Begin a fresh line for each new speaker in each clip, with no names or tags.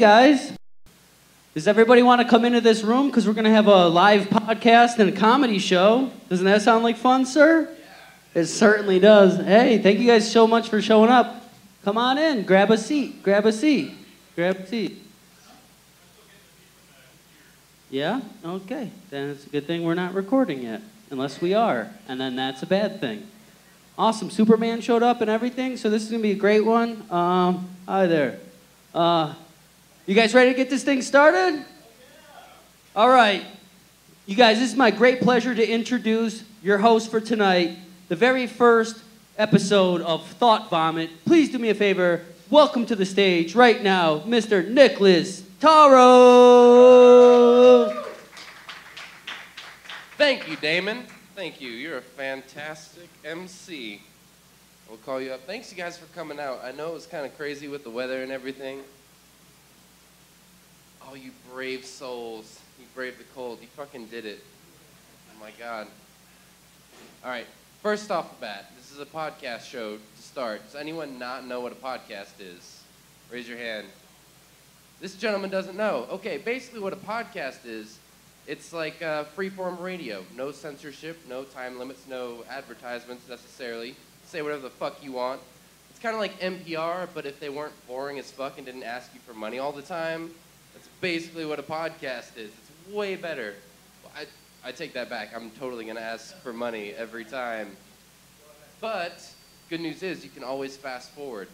guys. Does everybody want to come into this room? Because we're going to have a live podcast and a comedy show. Doesn't that sound like fun, sir? Yeah. It certainly does. Hey, thank you guys so much for showing up. Come on in. Grab a seat. Grab a seat. Grab a seat. Yeah? Okay. Then it's a good thing we're not recording yet. Unless we are. And then that's a bad thing. Awesome. Superman showed up and everything, so this is going to be a great one. Hi there. You guys ready to get this thing started? All right. You guys, this is my great pleasure to introduce your host for tonight, the very first episode of Thought Vomit. Please do me a favor. Welcome to the stage right now, Mr. Nik Taro.
Thank you, Damon. Thank you. You're a fantastic MC. We'll call you up. Thanks, you guys, for coming out. I know it was kind of crazy with the weather and everything. Oh, you brave souls. You braved the cold. You fucking did it. Oh, my God. All right. First off the bat, this is a podcast show to start. Does anyone not know what a podcast is? Raise your hand. This gentleman doesn't know. Okay, basically what a podcast is, it's like free-form radio. No censorship, no time limits, no advertisements necessarily. Say whatever the fuck you want. It's kind of like NPR, but if they weren't boring as fuck and didn't ask you for money all the time, that's basically what a podcast is. It's way better. Well, I take that back. I'm totally going to ask for money every time. But good news is you can always fast forward.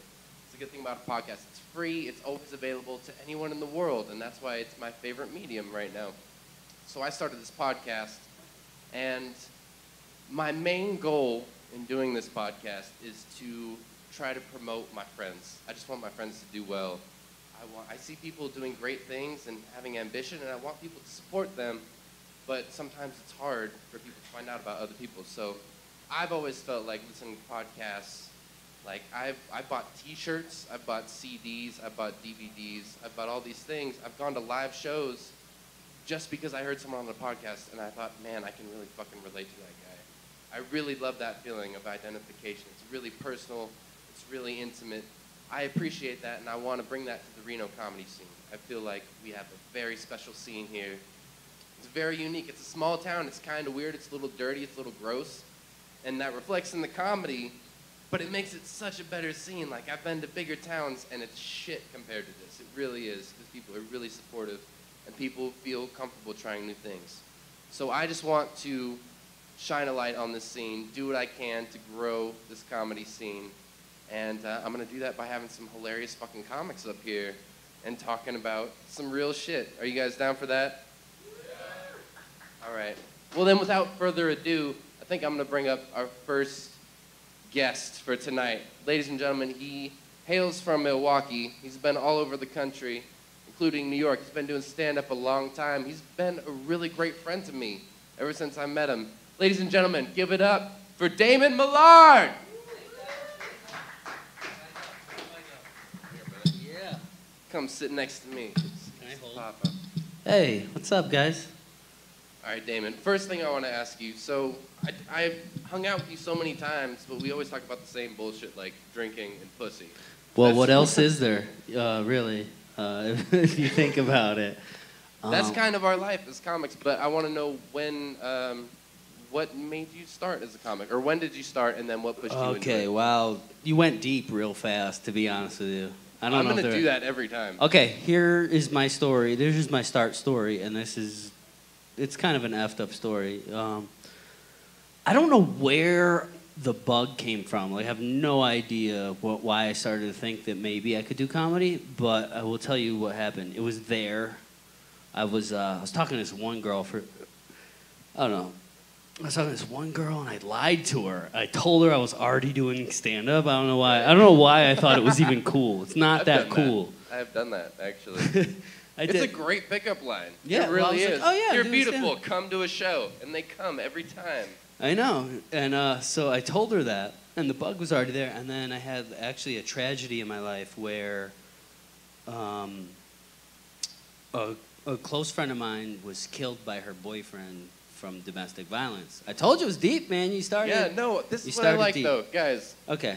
It's a good thing about a podcast. It's free. It's always available to anyone in the world, and that's why it's my favorite medium right now. So I started this podcast, and my main goal in doing this podcast is to try to promote my friends. I just want my friends to do well. I see people doing great things and having ambition, and I want people to support them, but sometimes it's hard for people to find out about other people. So I've always felt like listening to podcasts, like I bought t-shirts, I bought CDs, I bought DVDs, I bought all these things. I've gone to live shows just because I heard someone on the podcast, and I thought, man, I can really fucking relate to that guy. I really love that feeling of identification. It's really personal. It's really intimate. I appreciate that, and I want to bring that to the Reno comedy scene. I feel like we have a very special scene here. It's very unique. It's a small town. It's kind of weird. It's a little dirty. It's a little gross. And that reflects in the comedy, but it makes it such a better scene. Like, I've been to bigger towns, and it's shit compared to this. It really is, because people are really supportive, and people feel comfortable trying new things. So I just want to shine a light on this scene, do what I can to grow this comedy scene. And I'm going to do that by having some hilarious fucking comics up here and talking about some real shit. Are you guys down for that? Yeah. All right. Well, then, without further ado, I think I'm going to bring up our first guest for tonight. Ladies and gentlemen, he hails from Milwaukee. He's been all over the country, including New York. He's been doing stand-up a long time. He's been a really great friend to me ever since I met him. Ladies and gentlemen, give it up for Damon Millard.
Yeah.
Come sit next to me. Papa.
Hey, what's up, guys?
All right, Damon. First thing I want to ask you. So I've hung out with you so many times, but we always talk about the same bullshit like drinking and pussy.
Well, what else is there, really, if you think about it?
That's kind of our life as comics, but I want to know when, what made you start as a comic? Or when did you start, and then what pushed you into it?
Okay, wow. You went deep real fast, to be honest with you.
I'm going to do that every time.
Okay, here is my story. This is my start story, and it's kind of an effed up story. I don't know where the bug came from. Like, I have no idea why I started to think that maybe I could do comedy, but I will tell you what happened. It was there. I was talking to this one girl I was talking to this one girl, and I lied to her. I told her I was already doing stand-up. I don't know why. I don't know why I thought it was even cool. It's not that cool.
I have done that, actually. It's a great pickup line.
Yeah,
it really is.
Like, oh, yeah,
you're beautiful. Come to a show. And they come every time.
I know. And so I told her that, and the bug was already there. And then I had actually a tragedy in my life where a close friend of mine was killed by her boyfriend from domestic violence. I told you it was deep, man. You started.
Yeah, no, this is what I like, though. Guys.
Okay.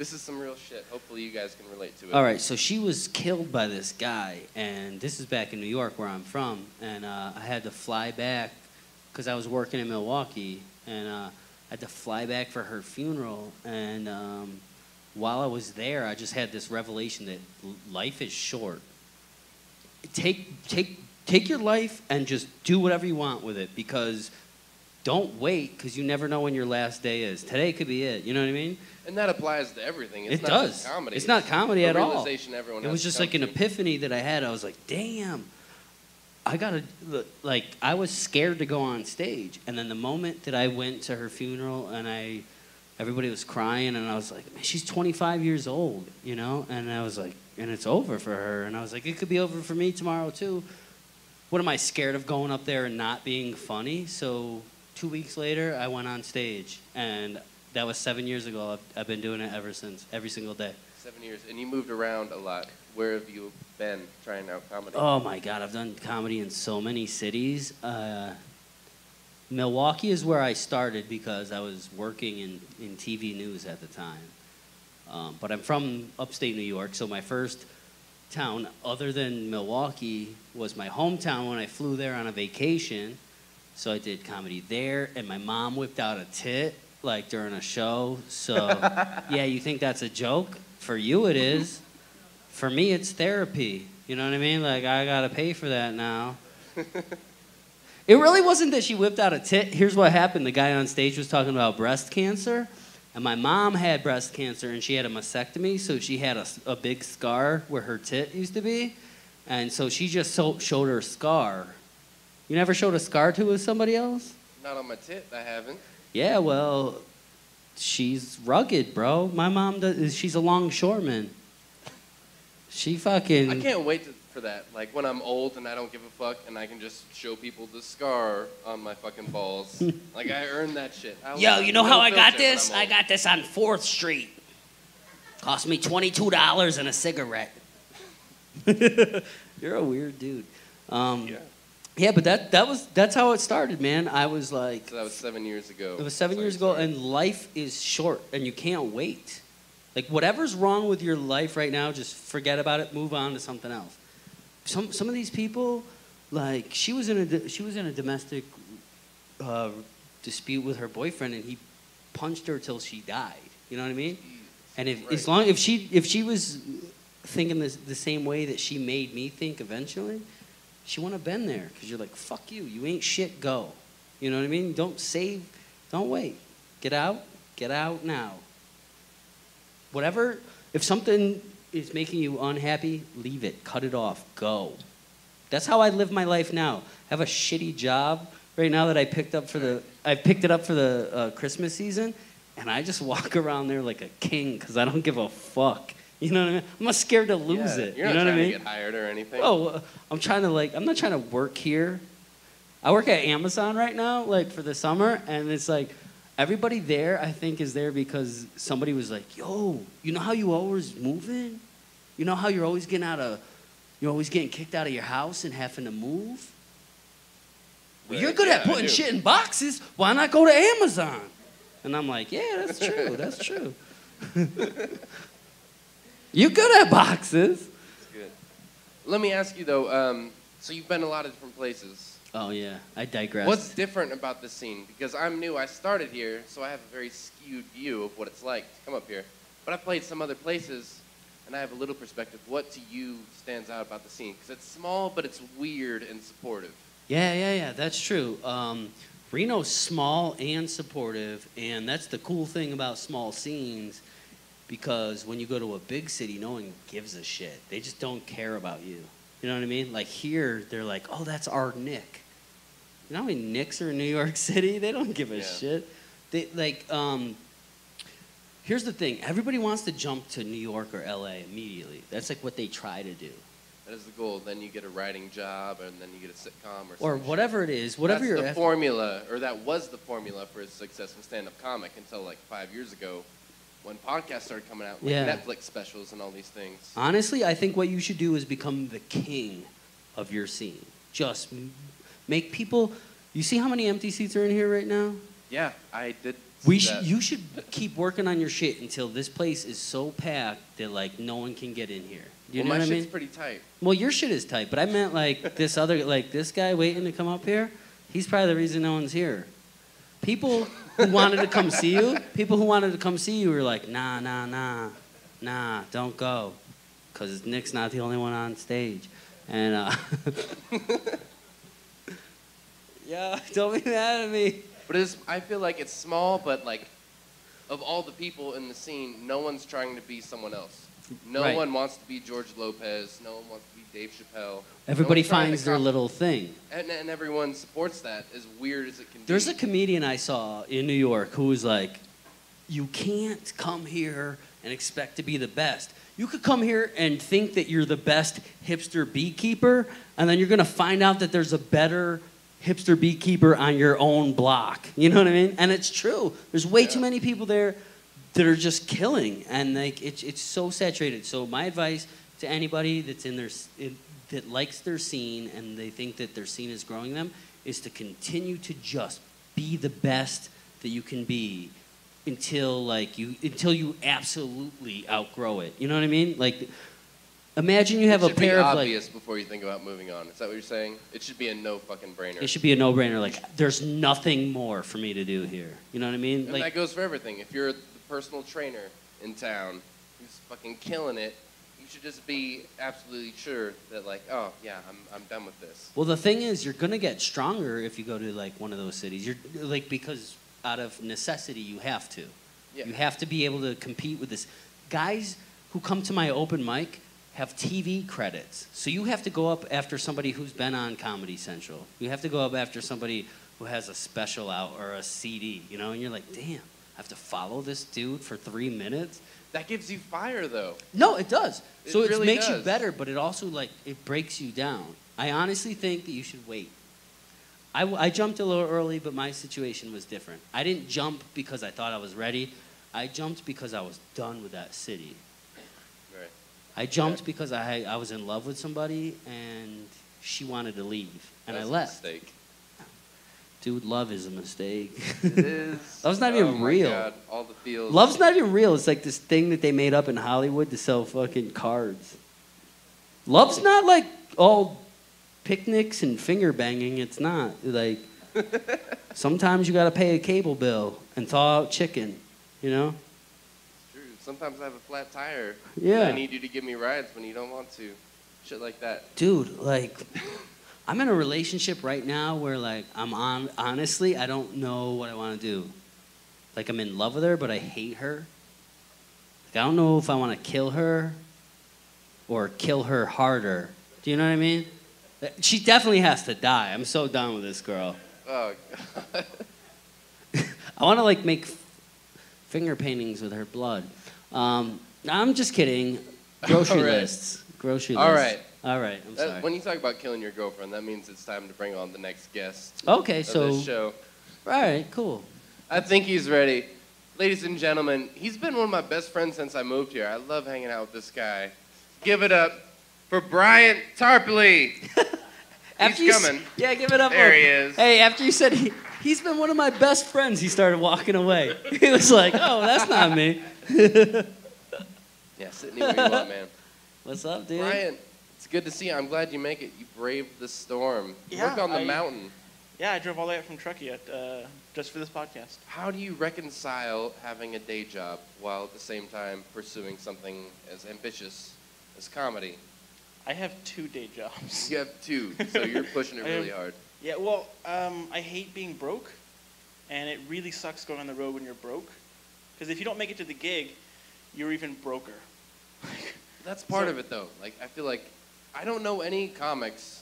This is some real shit. Hopefully you guys can relate to it.
All right, so she was killed by this guy, and this is back in New York where I'm from, and I had to fly back because I was working in Milwaukee, and I had to fly back for her funeral, and while I was there, I just had this revelation that life is short. Take your life and just do whatever you want with it, because don't wait, because you never know when your last day is. Today could be it. You know what I mean?
And that applies to everything. It's
It
not
does.
just comedy.
It's not comedy at all.
Realization everyone
It
has
was
to
just
come
like an
to.
epiphany that I had. I was like, damn, I gotta, like, I was scared to go on stage. And then the moment that I went to her funeral and everybody was crying, and I was like, man, she's 25 years old, you know? And I was like, and it's over for her. And I was like, it could be over for me tomorrow too. What am I scared of going up there and not being funny? So 2 weeks later, I went on stage, and that was 7 years ago. I've been doing it ever since, every single day.
7 years. And you moved around a lot. Where have you been trying out comedy?
Oh my God, I've done comedy in so many cities. Milwaukee is where I started because I was working in TV news at the time. But I'm from upstate New York, so my first town other than Milwaukee was my hometown when I flew there on a vacation. So I did comedy there, and my mom whipped out a tit like during a show. So yeah, you think that's a joke? For you it is. For me it's therapy. You know what I mean? Like, I gotta pay for that now. It really wasn't that she whipped out a tit. Here's what happened. The guy on stage was talking about breast cancer, and my mom had breast cancer, and she had a mastectomy, so she had a big scar where her tit used to be, and so she just showed her scar. You never showed a scar to somebody else?
Not on my tit, I haven't.
Yeah, well, she's rugged, bro. My mom she's a longshoreman. She fucking...
I can't wait for that. Like, when I'm old and I don't give a fuck and I can just show people the scar on my fucking balls. Like, I earned that shit.
Yo, you know how I got this? I got this on 4th Street. Cost me $22 and a cigarette. You're a weird dude.
Yeah.
Yeah, but that's how it started, man. I was like...
So that was 7 years ago.
It was 7 years ago, and life is short, and you can't wait. Like, whatever's wrong with your life right now, just forget about it, move on to something else. Some of these people, like, she was in a domestic dispute with her boyfriend, and he punched her till she died. You know what I mean? And if she was thinking the same way that she made me think eventually, she wouldn't have been there, because you're like, fuck you, you ain't shit, go. You know what I mean? Don't wait. Get out now. Whatever, if something is making you unhappy, leave it, cut it off, go. That's how I live my life now. I have a shitty job right now that I picked it up for the Christmas season, and I just walk around there like a king because I don't give a fuck. You know what I mean? I'm not scared to lose it.
You're not
you know
trying
what I mean?
to get hired or anything.
Oh, I'm not trying to work here. I work at Amazon right now, like, for the summer, and it's like, everybody there, I think, is there because somebody was like, yo, you know how you always moving? You know how you're always getting kicked out of your house and having to move? Well, you're good at putting shit in boxes. Why not go to Amazon? And I'm like, yeah, that's true. That's true. You're good at boxes.
That's good. Let me ask you, though, so you've been a lot of different places.
Oh, yeah. I digress.
What's different about this scene? Because I'm new. I started here, so I have a very skewed view of what it's like to come up here. But I've played some other places, and I have a little perspective. What to you stands out about the scene? Because it's small, but it's weird and supportive.
Yeah. That's true. Reno's small and supportive, and that's the cool thing about small scenes, because when you go to a big city, no one gives a shit. They just don't care about you. You know what I mean? Like, here, they're like, oh, that's our Nick. You know how many Nicks are in New York City? They don't give a shit. They, like, here's the thing. Everybody wants to jump to New York or L.A. immediately. That's, like, what they try to do.
That is the goal. Then you get a writing job, and then you get a sitcom
or whatever it is. Whatever
That's the formula, or that was the formula for a successful stand-up comic until, like, 5 years ago, when podcasts started coming out, like Netflix specials and all these things.
Honestly, I think what you should do is become the king of your scene. Just make people... You see how many empty seats are in here right now?
Yeah, I did
You should keep working on your shit until this place is so packed that like no one can get in here. You know what I mean?
My shit's pretty tight.
Well, your shit is tight, but I meant like this other, like this guy waiting to come up here. He's probably the reason no one's here. People who wanted to come see you, were like, nah, don't go, because Nick's not the only one on stage, and yeah, don't be mad at me.
But I feel like it's small, but like, of all the people in the scene, no one's trying to be someone else. No one wants to be George Lopez. No one wants to be Dave Chappelle.
Everybody finds their little thing.
And everyone supports that, as weird as it can be.
There's a comedian I saw in New York who was like, you can't come here and expect to be the best. You could come here and think that you're the best hipster beekeeper, and then you're going to find out that there's a better hipster beekeeper on your own block. You know what I mean? And it's true. There's way too many people there that are just killing, and like it's so saturated. So my advice to anybody that's that likes their scene and they think that their scene is growing them is to continue to just be the best that you can be until you absolutely outgrow it. You know what I mean? Like, imagine you have a pair of like. It should be
obvious before you think about moving on. Is that what you're saying? It should be a no fucking brainer.
It should be a no-brainer. Like, there's nothing more for me to do here. You know what I mean?
And
like,
that goes for everything. If you're the personal trainer in town who's fucking killing it, you should just be absolutely sure that like, oh yeah, I'm done with this.
Well, the thing is, you're gonna get stronger if you go to like one of those cities. You're like, because out of necessity you have to. Yeah. You have to be able to compete with this. Guys who come to my open mic have TV credits. So you have to go up after somebody who's been on Comedy Central. You have to go up after somebody who has a special out or a CD, you know, and you're like, damn, I have to follow this dude for 3 minutes?
That gives you fire, though.
No, it does. So
really
it makes
does.
you better, but it also, like, it breaks you down. I honestly think that you should wait. I jumped a little early, but my situation was different. I didn't jump because I thought I was ready. I jumped because I was done with that city.
Right.
I jumped because I was in love with somebody, and she wanted to leave, and I left.
That's a mistake.
Dude, love is a mistake.
It is.
Love's not even real.
Oh my God, all the feels.
Love's not even real. It's like this thing that they made up in Hollywood to sell fucking cards. Love's not like all picnics and finger banging. It's not. Like, sometimes you gotta pay a cable bill and thaw out chicken, you know?
It's true. Sometimes I have a flat tire.
Yeah.
And I need you to give me rides when you don't want to. Shit like that.
Dude, like, I'm in a relationship right now where, like, honestly, I don't know what I want to do. Like, I'm in love with her, but I hate her. Like, I don't know if I want to kill her or kill her harder. Do you know what I mean? She definitely has to die. I'm so done with this girl.
Oh, God.
I want to, like, make finger paintings with her blood. I'm just kidding. Grocery lists. Grocery lists. All right, I'm sorry.
When you talk about killing your girlfriend, that means it's time to bring on the next guest.
Okay,
of
so.
This show.
All right, cool.
I think he's ready. Ladies and gentlemen, he's been one of my best friends since I moved here. I love hanging out with this guy. Give it up for Bryant Tarpley. He's coming.
Yeah, give it up.
There he is.
Hey, after you said he's been one of my best friends, he started walking away. He was like, oh, that's not me.
Yeah, sit anywhere you want, man.
What's up, dude?
Bryant, it's good to see you. I'm glad you make it. You braved the storm. You work on the mountain.
Yeah, I drove all the way up from Truckee just for this podcast.
How do you reconcile having a day job while at the same time pursuing something as ambitious as comedy?
I have 2 day jobs.
You have 2, so you're pushing it really hard.
Yeah, well, I hate being broke, and it really sucks going on the road when you're broke. Because if you don't make it to the gig, you're even broker.
That's part of it, though. Like, I feel like I don't know any comics,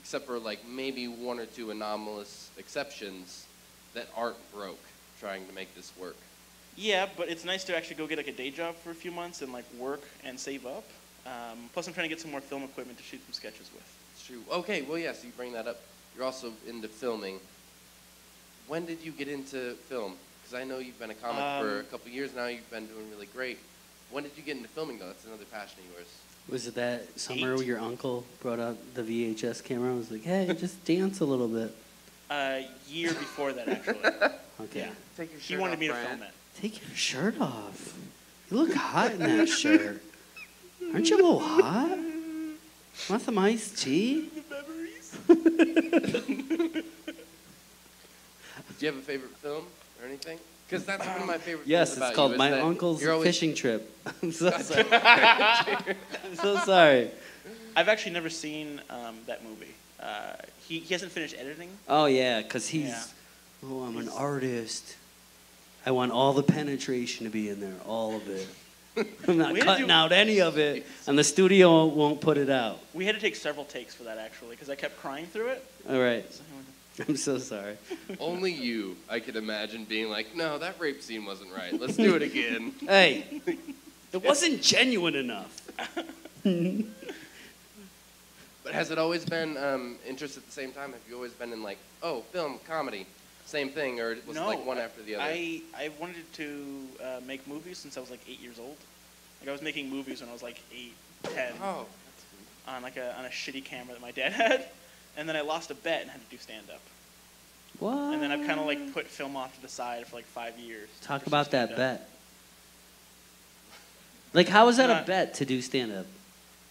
except for like maybe 1 or 2 anomalous exceptions, that aren't broke trying to make this work.
Yeah, but it's nice to actually go get like a day job for a few months and like work and save up. Plus, I'm trying to get some more film equipment to shoot some sketches with.
It's true. Okay, well, yeah, so you bring that up. You're also into filming. When did you get into film? Because I know you've been a comic for a couple years now. You've been doing really great. When did you get into filming, though? That's another passion of yours.
Was it that summer where your uncle brought out the VHS camera and was like, hey, just dance a little bit?
A year before that, actually.
Okay.
Take your shirt
He wanted
off,
me to
Bryant.
film it.
Take your shirt off. You look hot in that shirt. Aren't you a little hot? Want some iced tea?
The memories.
Do you have a favorite film or anything? Because that's one of my favorite
Yes,
things about
it's called
you, is
My
that
Uncle's
you're always-
Fishing Trip. I'm so sorry. I'm so sorry.
I've actually never seen that movie. He hasn't finished editing.
Oh, yeah, because he's,
Yeah.
oh, I'm an artist. I want all the penetration to be in there, all of it. I'm not
We had to
cutting
do-
out any of it, and the studio won't put it out.
We had to take several takes for that, actually, because I kept crying through it.
All right.
So,
I'm so sorry.
Only you, I could imagine being like, no, that rape scene wasn't right. Let's do it again.
Hey, it wasn't genuine enough.
But has it always been interest at the same time? Have you always been in like, oh, film, comedy, same thing, or was it like one after the other?
I wanted to make movies since I was like 8 years old. Like I was making movies when I was like 8, 10,
Oh,
on a shitty camera that my dad had, and then I lost a bet and had to do stand up.
What?
And then I've kind of like put film off to the side for like 5 years.
Talk
Just
about that
stand-up.
bet. Like, how was that a
Not-
bet to do stand-up?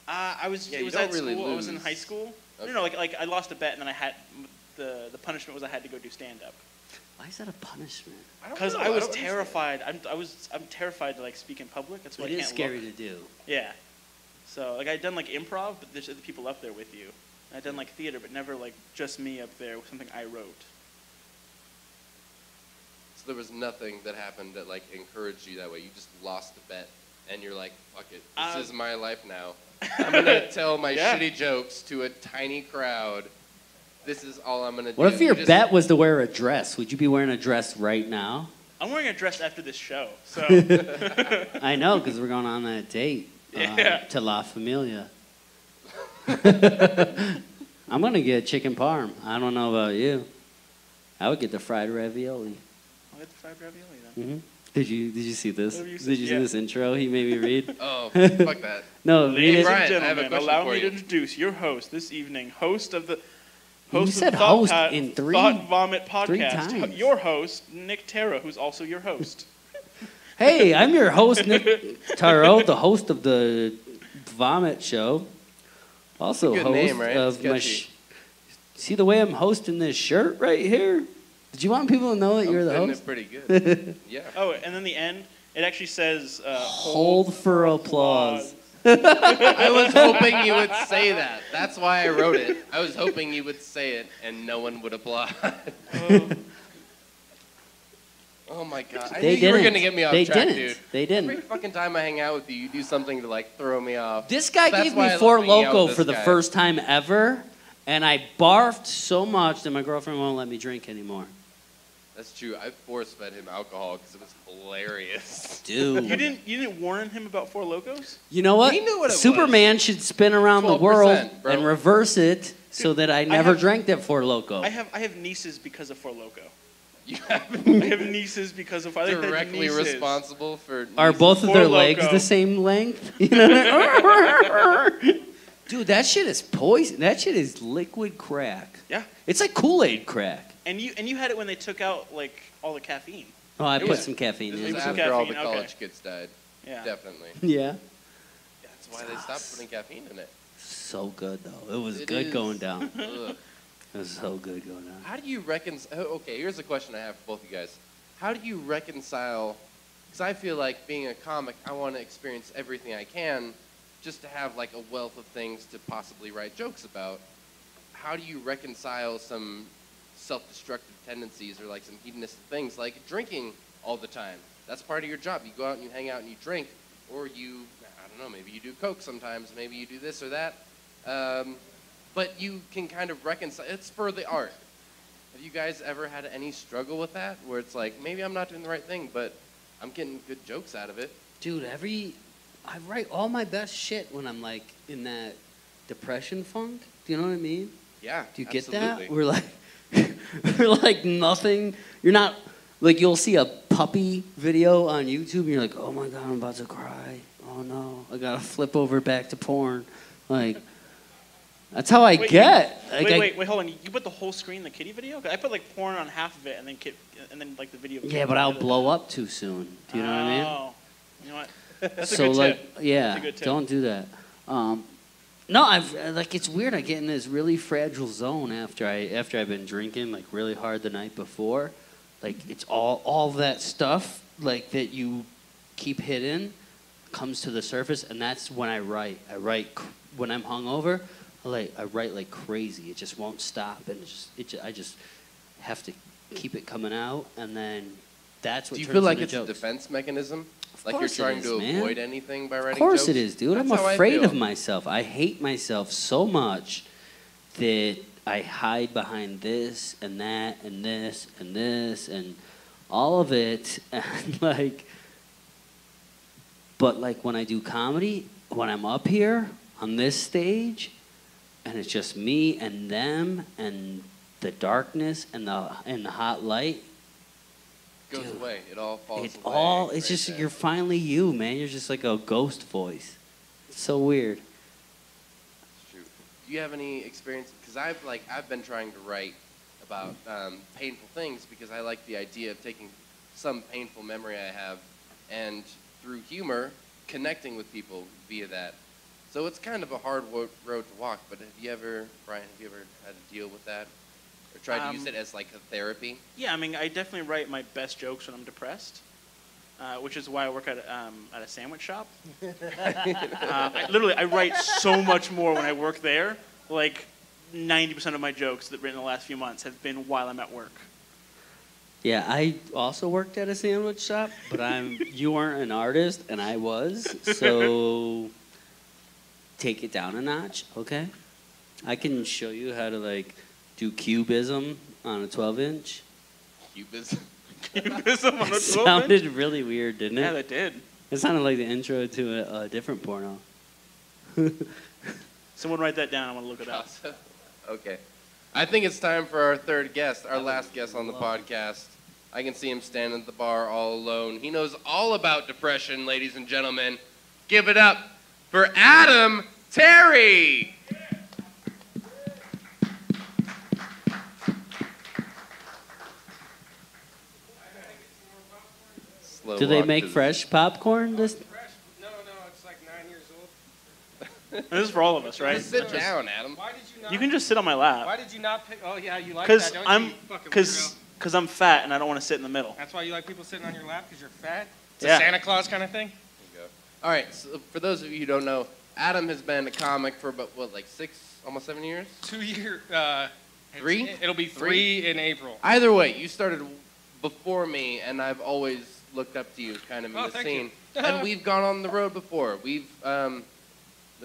I was.
Yeah,
it
you
was
don't
at
really
school. I was in
lose.
high school.
Okay.
No, like I lost a bet and then I had the punishment was I had to go do stand up.
Why is that a punishment?
I don't
Because
know,
I was
don't understand.
terrified. I'm terrified to like speak in public. That's why
It
I
is
can't
scary
look.
to do.
Yeah. So like I'd done like improv, but there's other people up there with you. And I'd done like theater, but never like just me up there with something I wrote.
So there was nothing that happened that like encouraged you that way. You just lost the bet, and you're like, "Fuck it, this is my life now. I'm gonna tell my
Yeah.
shitty jokes to a tiny crowd. This is all I'm gonna do."
What if your
You just-
bet was to wear a dress? Would you be wearing a dress right now?
I'm wearing a dress after this show, so
I know, because we're going on that date
Yeah.
to La Familia. I'm going to get chicken parm. I don't know about you. I would get the fried ravioli.
I'll get the fried ravioli then.
Hmm. Did you see this?
Whatever you
Did
said,
you see
yeah.
this intro he made me read?
Oh, fuck that.
No, read
Ladies
it.
Brian,
and
I have a
gentlemen,
question
allow
for
me to
you.
introduce your host this evening, host of the
You
host
said
of the Thought
host
Pat-
in three-
Thought Vomit
three
podcast.
times.
Your host, Nik Taro, who's also your host.
Hey, I'm your host, Nik Taro, the host of the Vomit Show. Also
Good
host
name, right?
of
It's
my...
catchy.
See the way I'm hosting this shirt right here? Did you want people to know that you're the
I'm fitting
host?
it pretty good. Yeah.
Oh, and then the end, it actually says
Hold for applause.
I was hoping you would say that. That's why I wrote it. I was hoping you would say it and no one would applaud. Oh my god. I
They
knew you were
didn't.
going to get me off
They
track,
didn't.
dude.
They
Every
didn't.
fucking time I hang out with you, you do something to like throw me off.
This guy
That's
gave
why I
me
love
Four
hanging out
Loko
with
for
this
the
guy.
first time ever, and I barfed so much that my girlfriend won't let me drink anymore.
That's true. I force-fed him alcohol because it was hilarious.
Dude.
You didn't warn him about Four Locos?
You know what?
He knew what it
Superman should spin around the
12%,
world
bro.
and reverse it so that I never
have-
drank that Four Loko.
I have nieces because of Four Loco.
You have
I have nieces because of I think they're
directly
nieces.
responsible for...
Are both of
Four
their
Loko.
legs the same length? You know? Dude, that shit is poison. That shit is liquid crack.
Yeah,
It's like Kool-Aid crack.
and you had it when they took out like all the caffeine.
Oh, I
It
put
was-
some caffeine
This
in
was
was
it.
some
after all the
caffeine, okay.
college kids died.
Yeah.
Definitely.
Yeah.
That's why they stopped putting caffeine in it.
So good, though. It was
It
good
is.
going down.
Ugh.
It was so good going down.
How do you reconcile... Okay, here's a question I have for both of you guys. How do you reconcile... Because I feel like being a comic, I want to experience everything I can just to have like a wealth of things to possibly write jokes about. How do you reconcile some self-destructive tendencies or like some hedonistic things like drinking all the time? That's part of your job. You go out and you hang out and you drink, or you, I don't know, maybe you do coke sometimes, maybe you do this or that. But you can kind of reconcile, it's for the art. Have you guys ever had any struggle with that? Where it's like, maybe I'm not doing the right thing, but I'm getting good jokes out of it.
Dude, I write all my best shit when I'm like in that depression funk. Do you know what I mean?
Yeah,
Do you get
absolutely.
that? We're like nothing. You're not like you'll see a puppy video on YouTube and you're like, oh my god, I'm about to cry. Oh no, I gotta flip over back to porn. Like That's how I
Wait,
get. Like,
wait, hold on. You put the whole screen in the kiddie video? 'Cause I put like porn on half of it, and then like the video.
Yeah, but I'll blow up too soon. Do you know what I mean?
Oh, you know what? That's a
So
good
like,
tip.
yeah,
That's a good tip.
don't do that. No, it's weird. I get in this really fragile zone after I've been drinking like really hard the night before. Like it's all that stuff like that you keep hidden comes to the surface, and that's when I write. When I'm hungover. I write like crazy. It just won't stop, and I just have to keep it coming out, and then that's what.
Do you
turns
feel like
into
it's
jokes.
a defense mechanism?
Of
Like you're
course it
trying
is,
to
man.
avoid anything by writing jokes?
Of course it is, dude.
That's
I'm
how I
afraid
feel.
of myself. I hate myself so much that I hide behind this and that and this and this and all of it, and like. But like when I do comedy, when I'm up here on this stage, and it's just me and them and the darkness and the hot light.
Goes
Dude,
away. It all falls
It's
away.
all. It's
right
just
there.
you're finally you, man. You're just like a ghost voice. It's so weird.
It's true. Do you have any experience? Because I've been trying to write about painful things because I like the idea of taking some painful memory I have and through humor connecting with people via that. So it's kind of a hard road to walk. But Brian, have you ever had to deal with that? Or tried to use it as like a therapy?
Yeah, I mean, I definitely write my best jokes when I'm depressed, which is why I work at a sandwich shop. I write so much more when I work there. Like 90% of my jokes that written in the last few months have been while I'm at work.
Yeah, I also worked at a sandwich shop, but you weren't an artist and I was, so take it down a notch, okay? I can show you how to like do cubism on a 12-inch.
Cubism?
Cubism on a 12-inch?
Sounded really weird, didn't it?
Yeah, that did.
It sounded like the intro to a different porno.
Someone write that down. I want to look it up.
Okay. I think it's time for our third guest, our last guest on the podcast. I can see him standing at the bar all alone. He knows all about depression, ladies and gentlemen. Give it up for Adam Terry. Slow
Do they
walk
make
to-
fresh popcorn?
No, it's like 9 years old.
This is for all of us, right?
Just sit down, Adam.
Why did you not?
You can just sit on my lap.
Why did you not pick? Oh yeah, you like
Because
that, don't you? Fucking weirdo.
I'm fat and I don't want to sit in the middle.
That's why you like people sitting on your lap because you're fat. It's
Yeah.
a Santa Claus kind of thing.
There you go. All right, so for those of you who don't know, Adam has been a comic for about, like 6, almost 7 years?
2 year.
3?
It'll be 3 in April.
Either way, you started before me, and I've always looked up to you kind of in
Oh,
the
thank
scene.
you.
And we've gone on the road before. We've been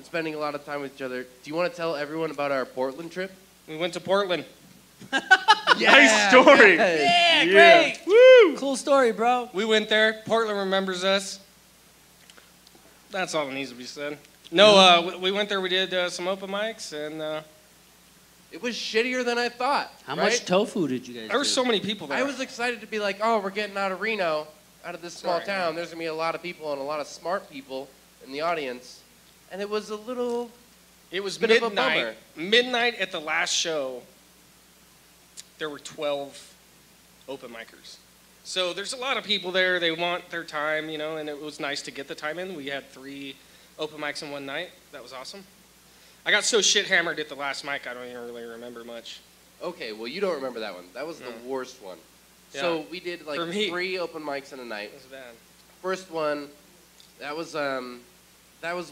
spending a lot of time with each other. Do you want to tell everyone about our Portland trip?
We went to Portland.
Nice story.
Yeah,
Yeah.
great.
Woo!
Cool story, bro.
We went there. Portland remembers us. That's all that needs to be said. No, we went there. We did some open mics, and
It was shittier than I thought.
How
right?
much tofu did you guys
there were
do?
so many people there.
I was excited to be like, oh, we're getting out of Reno, out of this small
Sorry,
town.
man.
There's going to be a lot of people and a lot of smart people in the audience. And it was a little...
It was
Bit of a
midnight.
bummer.
Midnight at the last show. There were 12 open micers. So there's a lot of people there. They want their time, and it was nice to get the time in. We had 3 open mics in one night. That was awesome. I got so shit hammered at the last mic, I don't even really remember much.
Okay, well, you don't remember that one. That was the
No.
worst one.
Yeah.
So we did like
For me.
3 open mics in a night.
It was bad.
First one, that was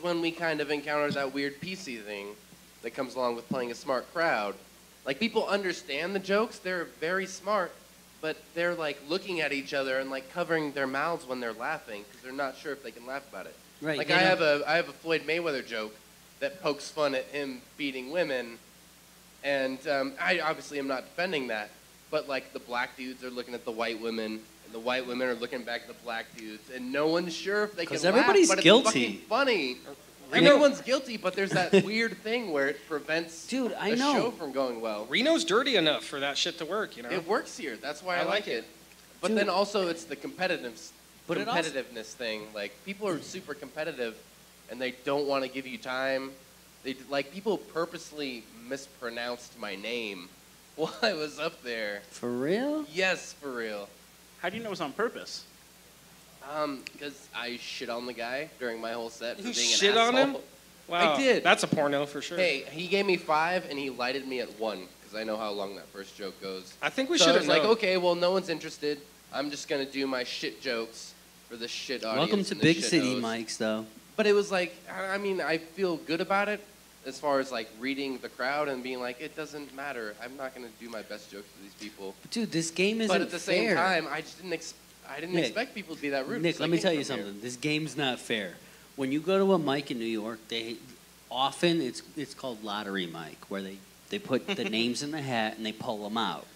when we kind of encountered that weird PC thing that comes along with playing a smart crowd. Like, people understand the jokes, they're very smart, but they're like looking at each other and like covering their mouths when they're laughing because they're not sure if they can laugh about it.
Right.
Like,
they
I
don't-
have a Floyd Mayweather joke that pokes fun at him beating women, and I obviously am not defending that, but like the black dudes are looking at the white women, and the white women are looking back at the black dudes, and no one's sure if they can
'Cause
laugh,
everybody's
but it's
guilty.
fucking funny.
I know.
Everyone's guilty, but there's that weird thing where it prevents
Dude, I
a
know.
show from going well.
Reno's dirty enough for that shit to work,
It works here. That's why I,
I
like
like
it.
it.
But
Dude.
then also it's the competitiveness
But it also-
thing. Like, people are super competitive, and they don't want to give you time. like people purposely mispronounced my name while I was up there.
For real?
Yes, for real.
How do you know it was on purpose?
Because I shit on the guy during my whole set for
You
being
shit
an
on
asshole.
him? Wow,
I did.
That's a porno for sure.
Hey, he gave me 5 and he lighted me at 1 because I know how long that first joke goes.
I think we
So
should
I
have
was like,
known.
okay, well, no one's interested. I'm just gonna do my shit jokes for the shit audience.
Welcome to
and the
big
shit
city
host.
mics, though.
But it was like, I mean, I feel good about it as far as like reading the crowd and being like, it doesn't matter. I'm not gonna do my best jokes for these people.
But dude, this game isn't
But at the same
fair.
time, I just didn't
Nick,
expect people to be that rude.
Nick,
'cause
let
I
me
came
tell you
from here.
something. This game's not fair. When you go to a mic in New York, they often it's called lottery mic, where they put the names in the hat and they pull them out.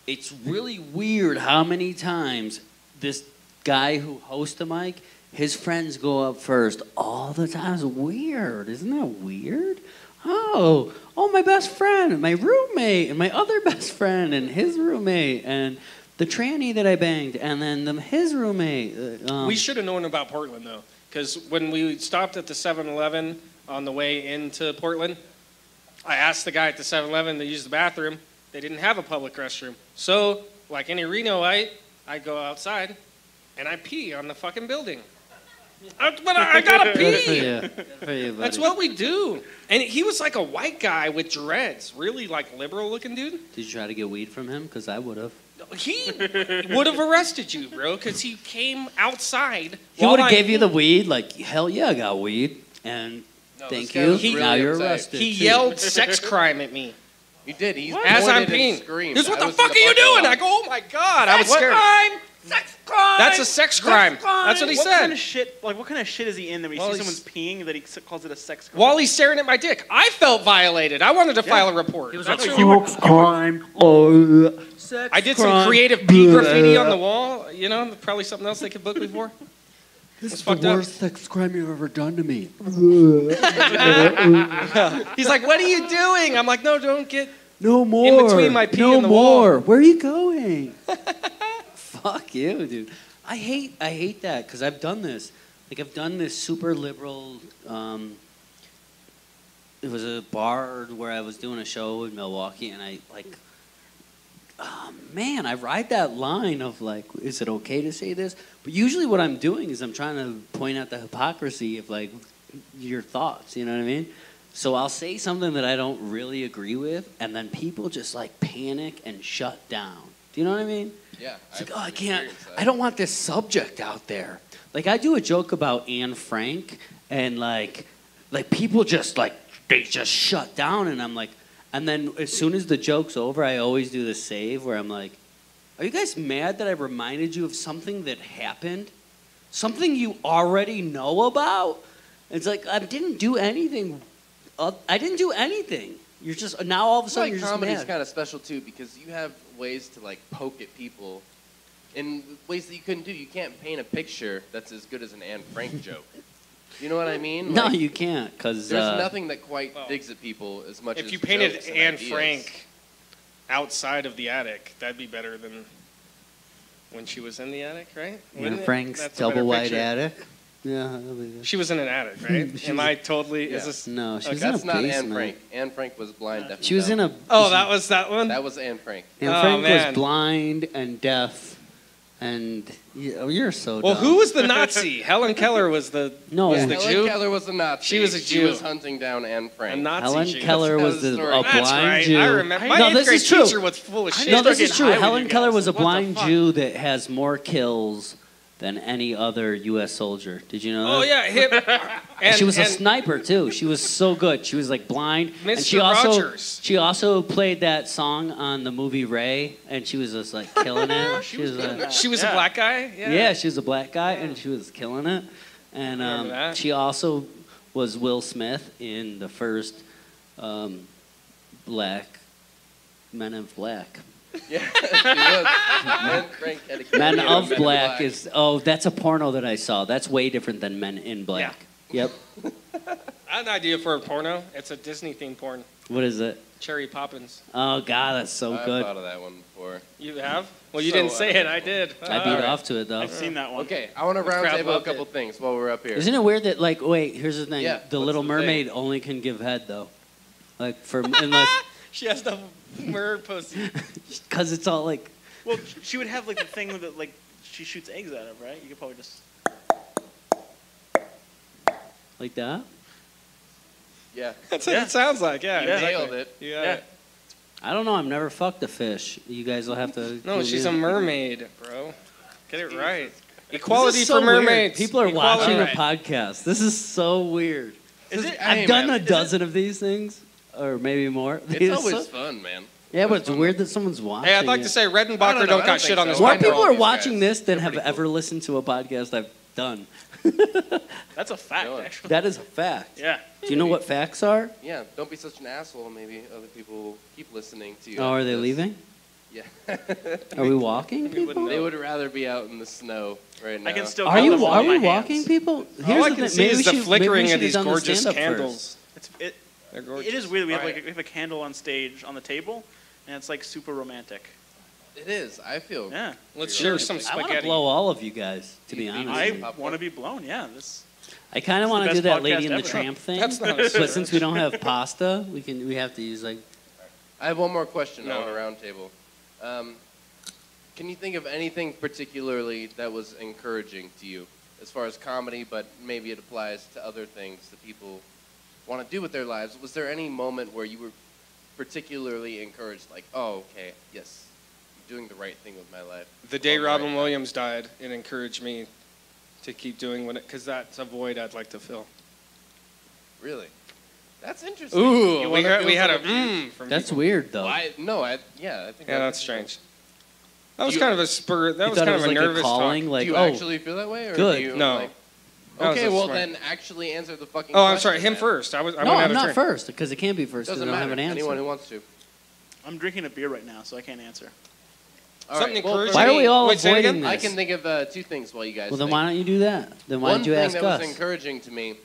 It's really weird how many times this guy who hosts the mic, his friends go up first all the time. It's weird. Isn't that weird? Oh, my best friend, and my roommate, and my other best friend, and his roommate, and the tranny that I banged, and then his roommate.
We should have known about Portland, though, because when we stopped at the 7-Eleven on the way into Portland, I asked the guy at the 7-Eleven to use the bathroom. They didn't have a public restroom. So, like any Renoite, I go outside, and I pee on the fucking building. But I gotta
Good for
pee.
you. Good for you, buddy.
That's what we do. And he was like a white guy with dreads, really like liberal looking dude.
Did you try to get weed from him? Because I would have.
He would have arrested you, bro, because he came outside.
He would have gave you the weed, like, hell yeah, I got weed, and
No,
thank
this guy
you.
was really
Now you're
upset.
arrested.
He
too.
yelled sex crime at me
He did. He
as I'm
pointed and
peeing.
screamed.
He goes, what
I
the
was in
fuck are you
parking
doing?
lot.
I go, oh my God. I was
Sex
scared.
crime! Sex crime!
That's a sex crime. That's what he
What
said.
kind of shit? Like, what kind of shit is he in that when he
Well,
sees
he's-
someone's peeing that he calls it a sex crime?
While he's staring at my dick, I felt violated. I wanted to file a report.
He was
That's
like,
really-
sex crime. Oh, sex
I did some
crime.
creative pee graffiti on the wall. You know, probably something else they could book me for.
This
It's
is the
fucked up.
worst sex crime you've ever done to me.
He's like, what are you doing? I'm like, no, don't get.
No more.
between my pee
no
and the
more.
wall.
Where are you going? Fuck you, dude. I hate that because I've done this. Like I've done this super liberal. It was a bar where I was doing a show in Milwaukee, and I like. Man, I ride that line of like, is it okay to say this? But usually, what I'm doing is I'm trying to point out the hypocrisy of like your thoughts. You know what I mean? So I'll say something that I don't really agree with, and then people just like panic and shut down. Do you know what I mean?
Yeah.
It's like,
I've
oh, I can't,
experienced that.
I don't want this subject out there. Like, I do a joke about Anne Frank, and like people just like, they just shut down, and I'm like, and then as soon as the joke's over, I always do the save where I'm like, are you guys mad that I reminded you of something that happened? Something you already know about? It's like, I didn't do anything. I didn't do anything. You're just, now all of a
I feel
sudden
like
you're just
comedy's
mad.
kind of special too because you have ways to like poke at people in ways that you couldn't do. You can't paint a picture that's as good as an Anne Frank joke. You know what I mean?
No,
Like,
you can't, because
there's nothing that quite
Well,
digs at people as much as
If you painted
jokes and
Anne
ideas.
Frank outside of the attic, that'd be better than when she was in the attic, right?
Anne
Wouldn't it?
Frank's
That's a better
double wide
picture.
attic. Yeah, I believe it.
She was in an attic, right?
She
Am
was-
I totally?
Yeah.
Is this?
No, she
Okay,
was in a
That's not Anne
basement.
Frank. Anne Frank was blind, deaf, and
She was in
dumb.
a.
Oh, that was that one.
That was Anne Frank.
Anne
Oh,
Frank
man.
was blind and deaf, and you're so.
Well,
dumb.
who was the Nazi? Helen Keller was the
No,
was
Yeah,
the
Helen
Jew.
Keller was a Nazi.
She was a
She
Jew.
was hunting down Anne
A
Frank.
Nazi
Helen
Jew.
Keller
That's
was
the
a
story.
blind
That's right.
Jew.
I remember. My
No,
eighth
this
grade
is true.
teacher was full of shit.
No, this
Start
is true.
getting high
Helen
with you
Keller
guys.
was a
What the
blind
fuck?
Jew that has more kills than any other U.S. soldier. Did you know that?
Oh yeah, hip.
And she was a
and-
sniper too. She was so good. She was like blind. And
Mr.
she also
Rogers.
she also played that song on the movie Ray, and she was just like killing it.
She was good at that.
She was a
Yeah.
black guy.
yeah, she was a black guy, and she was killing it. And
I remember that.
she also was Will Smith in the first Black Men of Black.
Yeah, she was. Anne Frank had a
Men
cameo in
of Black is that's a porno that I saw. That's way different than Men in Black. Yep.
I had an idea for a porno. It's a Disney themed porn.
What is it?
Cherry Poppins.
Oh God, that's so
I've
good.
thought of that one before.
You have? Well, you
So
didn't say it. I did.
I beat off to it though.
I've seen that one.
Okay, I want to round
Crab
table a
loved
couple
it.
things while we're up here.
Isn't it weird that like wait, here's the thing.
Yeah,
the
what's
Little
the
Mermaid
thing?
only can give head though. Like for unless
She has the bird pussy.
because it's all like
Well, she would have like the thing that like she shoots eggs out of, right? You could probably just.
like that.
Yeah.
That's what it sounds like. Yeah,
Yeah.
exactly.
Nailed it.
You got
Yeah.
it.
I don't know. I've never fucked a fish. You guys will have to.
No,
clue
she's
me
a
in.
mermaid, bro. Get it right.
This
Equality
is so
for
weird.
mermaids.
People are
Equality.
watching a podcast. This is so weird.
Is it?
I've
Hey,
done
man,
a dozen of these things, or maybe more.
It's always fun, man.
Yeah, but it's weird that someone's watching.
Hey, I'd like
it.
to say
I
Redenbacher
don't know, I
don't
don't
got
think
shit on
so.
this
more
I know
people
all
are
these
watching
guys.
this than
They're
have
pretty
ever listened to a podcast I've done.
That's a fact,
Really?
actually.
That is a fact.
Yeah.
Do you know what facts are?
Yeah, don't be such an asshole. Maybe other people will keep listening to you.
Oh, are
after
they
this.
leaving?
Yeah.
Are we walking,
We wouldn't
people?
They would rather be out in the snow right now.
I can still.
Are
count
you?
them all
Are
on my
we walking,
hands.
people?
All I
the
can
thing.
see
Maybe
is
we
the
should- maybe we
flickering
should
of
have
these
done the
gorgeous
stand-up
candles. They're
It
gorgeous.
is weird. We have
Alright.
like we have a candle on stage on the table, and it's like super romantic.
It is. I feel.
Yeah.
Let's
You're
share
right.
some
I want to
spaghetti.
blow all of you guys. To be
You-
honest,
I-
with you.
I want to be blown. Yeah. This.
I kind of
It's
want
the
to do
best
that Lady
podcast
in the
ever.
Tramp thing.
That's not a
But
stretch.
since we don't have pasta, we have to use like.
I have one more question
No.
on a round table. Can you think of anything particularly that was encouraging to you as far as comedy, but maybe it applies to other things that people want to do with their lives? Was there any moment where you were particularly encouraged, like, oh, okay, yes, I'm doing the right thing with my life?
The day
Or
Robin
right-
Williams died, it encouraged me to keep doing what it, because that's a void I'd like to fill.
Really? That's interesting.
Ooh,
You
we,
wanna
heard,
feel
we had a
something?
from
That's
people.
weird though.
I think
Yeah, that's
interesting.
strange. That was
You-
kind of a spur. That
You
was
thought
kind
it
of
was
a
like
nervous
a calling,
talk.
like
do you
oh,
actually feel that way? Or
good.
Do you,
No.
like-
That was
okay,
a
well
smart-
then actually answer the fucking
Oh,
question.
I'm sorry. Him
then.
first. I
no,
went
I'm
out of
not
turn.
first because it can't be first because
Doesn't
I don't have
matter.
an answer.
Anyone who wants to.
I'm drinking a beer right now, so I can't answer.
All
Something
right, well,
encouraging.
for
Why are
me,
we all
Wait, say it
avoiding
again?
this?
I can think of two things while you guys
well, then
think.
why don't you do that? Then why
One
don't you
thing
ask
that
us?
was encouraging to me,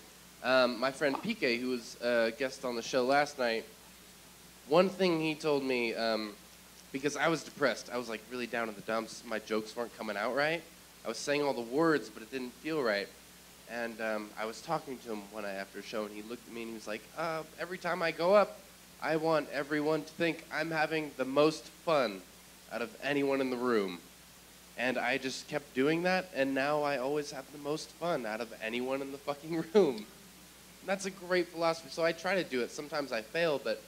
my friend PK, who was a guest on the show last night, one thing he told me, because I was depressed, I was like really down in the dumps, my jokes weren't coming out right. I was saying all the words, but it didn't feel right. And I was talking to him one night after a show, and he looked at me and he was like, every time I go up, I want everyone to think I'm having the most fun out of anyone in the room. And I just kept doing that, and now I always have the most fun out of anyone in the fucking room. And that's a great philosophy, so I try to do it. Sometimes I fail, but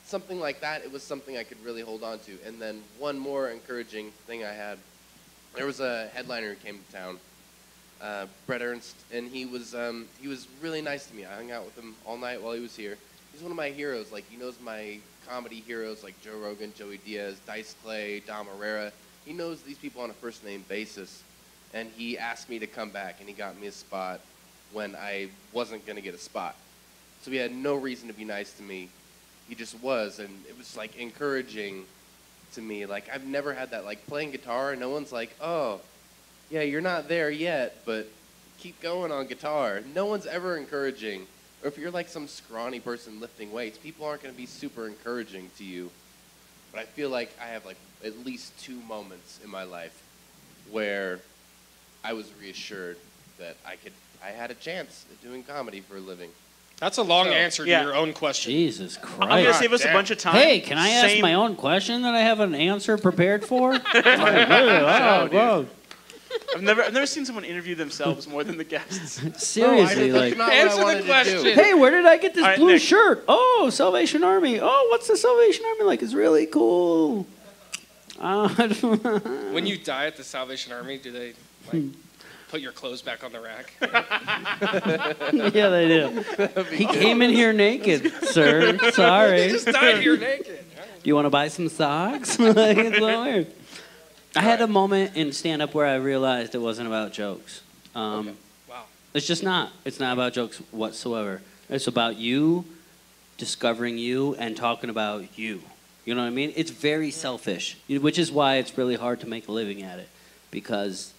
something like that, it was something I could really hold on to. And then one more encouraging thing I had, there was a headliner who came to town, Brett Ernst, and he was really nice to me. I hung out with him all night while he was here. He's one of my heroes. Like, he knows my comedy heroes like Joe Rogan, Joey Diaz, Dice Clay, Dom Herrera. He knows these people on a first-name basis, and he asked me to come back, and he got me a spot when I wasn't going to get a spot. So he had no reason to be nice to me. He just was, and it was, like, encouraging to me. Like, I've never had that. Like, playing guitar, no one's like, oh, yeah, you're not there yet, but keep going on guitar. No one's ever encouraging. Or if you're like some scrawny person lifting weights, people aren't going to be super encouraging to you. But I feel like I have like at least 2 moments in my life where I was reassured that I had a chance at doing comedy for a living.
That's a long
So,
answer to
yeah.
your own question.
Jesus
I'm gonna
Christ!
save us a
damn.
bunch of time.
Hey, can I ask
Same-
my own question that I have an answer prepared for? Whoa.
I've never seen someone interview themselves more than the guests.
Seriously,
That's
like,
not what I
Answer the
wanted to do.
question.
hey, where did I get this
All right,
blue
Nick.
shirt? Oh, Salvation Army. Oh, what's the Salvation Army like? It's really cool.
When you die at the Salvation Army, do they like put your clothes back on the rack?
Yeah, they do. He came in here naked, sir. Sorry.
Just died here naked.
Do you want to buy some socks? Like, it's so weird. I had a moment in stand-up where I realized it wasn't about jokes.
Wow.
It's just not. It's not about jokes whatsoever. It's about you discovering you and talking about you. You know what I mean? It's very selfish, which is why it's really hard to make a living at it. Because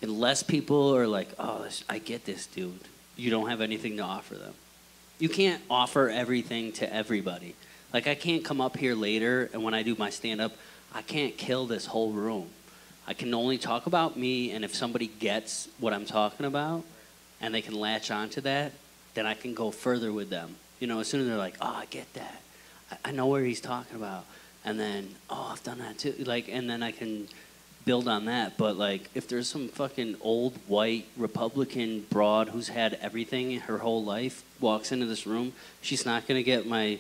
unless people are like, oh, I get this dude, you don't have anything to offer them. You can't offer everything to everybody. Like, I can't come up here later, and when I do my stand-up, I can't kill this whole room. I can only talk about me, and if somebody gets what I'm talking about, and they can latch onto that, then I can go further with them. You know, as soon as they're like, oh, I get that. I know where he's talking about. And then, oh, I've done that too. Like, and then I can build on that. But, like, if there's some fucking old white Republican broad who's had everything her whole life walks into this room, she's not going to get my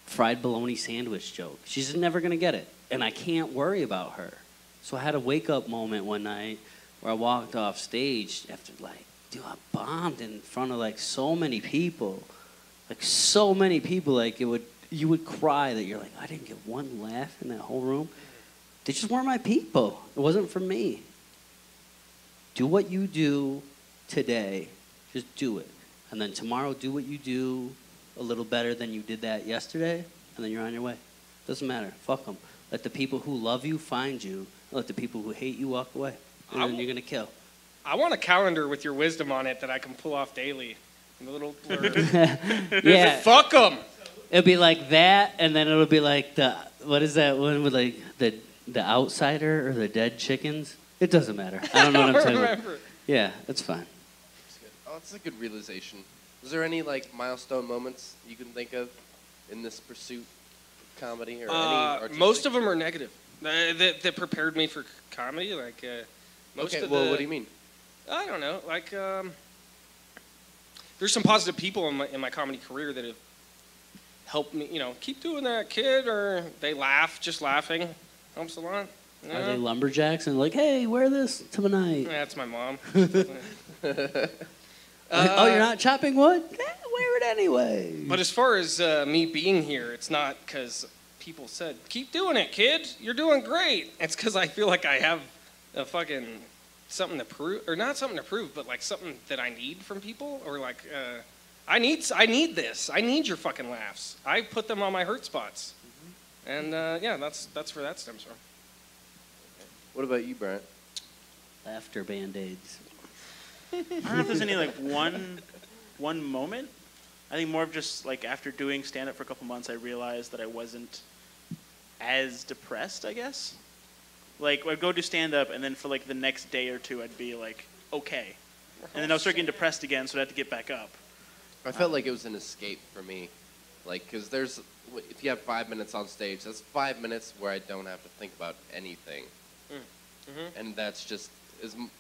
fried bologna sandwich joke. She's never going to get it. And I can't worry about her. So I had a wake-up moment one night where I walked off stage after, like, dude, I bombed in front of, like, so many people. Like, so many people. Like, you would cry that you're like, I didn't get one laugh in that whole room. They just weren't my people. It wasn't for me. Do what you do today. Just do it. And then tomorrow, do what you do a little better than you did that yesterday, and then you're on your way. Doesn't matter. Fuck them. Let the people who love you find you. Let the people who hate you walk away. And then you're going to kill.
I want a calendar with your wisdom on it that I can pull off daily. A little
Yeah.
Fuck them.
It'll be like that, and then it'll be like what is that one with like the outsider or the dead chickens? It doesn't matter. I don't know what I'm talking about. Yeah, that's fine.
That's good. Oh, that's a good realization. Was there any like milestone moments you can think of in this pursuit of comedy or any artistic?
Most of them are negative. That prepared me for comedy. Like most
okay,
of
well, what do you mean?
I don't know. Like there's some positive people in my comedy career that have helped me. You know, keep doing that, kid. Or they laugh. Just laughing helps a lot. You know?
Are they lumberjacks and like, hey, wear this tonight?
That's my mom.
Oh, you're not chopping wood? Wear it anyway.
But as far as me being here, it's not because people said, keep doing it, kid. You're doing great. It's because I feel like I have a fucking something to prove, or not something to prove, but like something that I need from people, or like I need this. I need your fucking laughs. I put them on my hurt spots, and yeah, that's where that stems from.
What about you, Bryant?
Laughter Band-Aids.
I don't know if there's any like one moment. I think more of just like after doing stand-up for a couple months, I realized that I wasn't as depressed, I guess. Like I'd go do stand-up, and then for like the next day or two, I'd be like okay, and then I would start getting depressed again, so I'd have to get back up.
I felt like it was an escape for me, like because if you have 5 minutes on stage, that's 5 minutes where I don't have to think about anything, and that's just.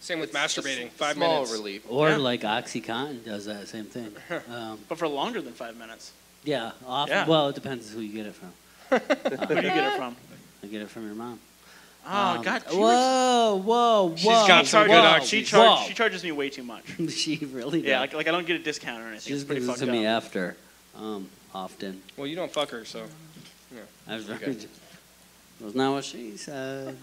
Same with masturbating. 5
small
minutes.
relief.
Or like OxyContin does that same thing.
But for longer than 5 minutes.
Yeah, often.
Yeah.
Well, it depends who you get it from.
Who do you get it from?
I get it from your mom.
Oh God!
Whoa!
She's got some good oxy.
She charges me way too much.
She really does.
Yeah, like I don't get a discount or anything.
She just
it's pretty
gives it
fucked
to me
up.
after, often.
Well, you don't fuck her, so. Yeah.
I was very. That's not what she said.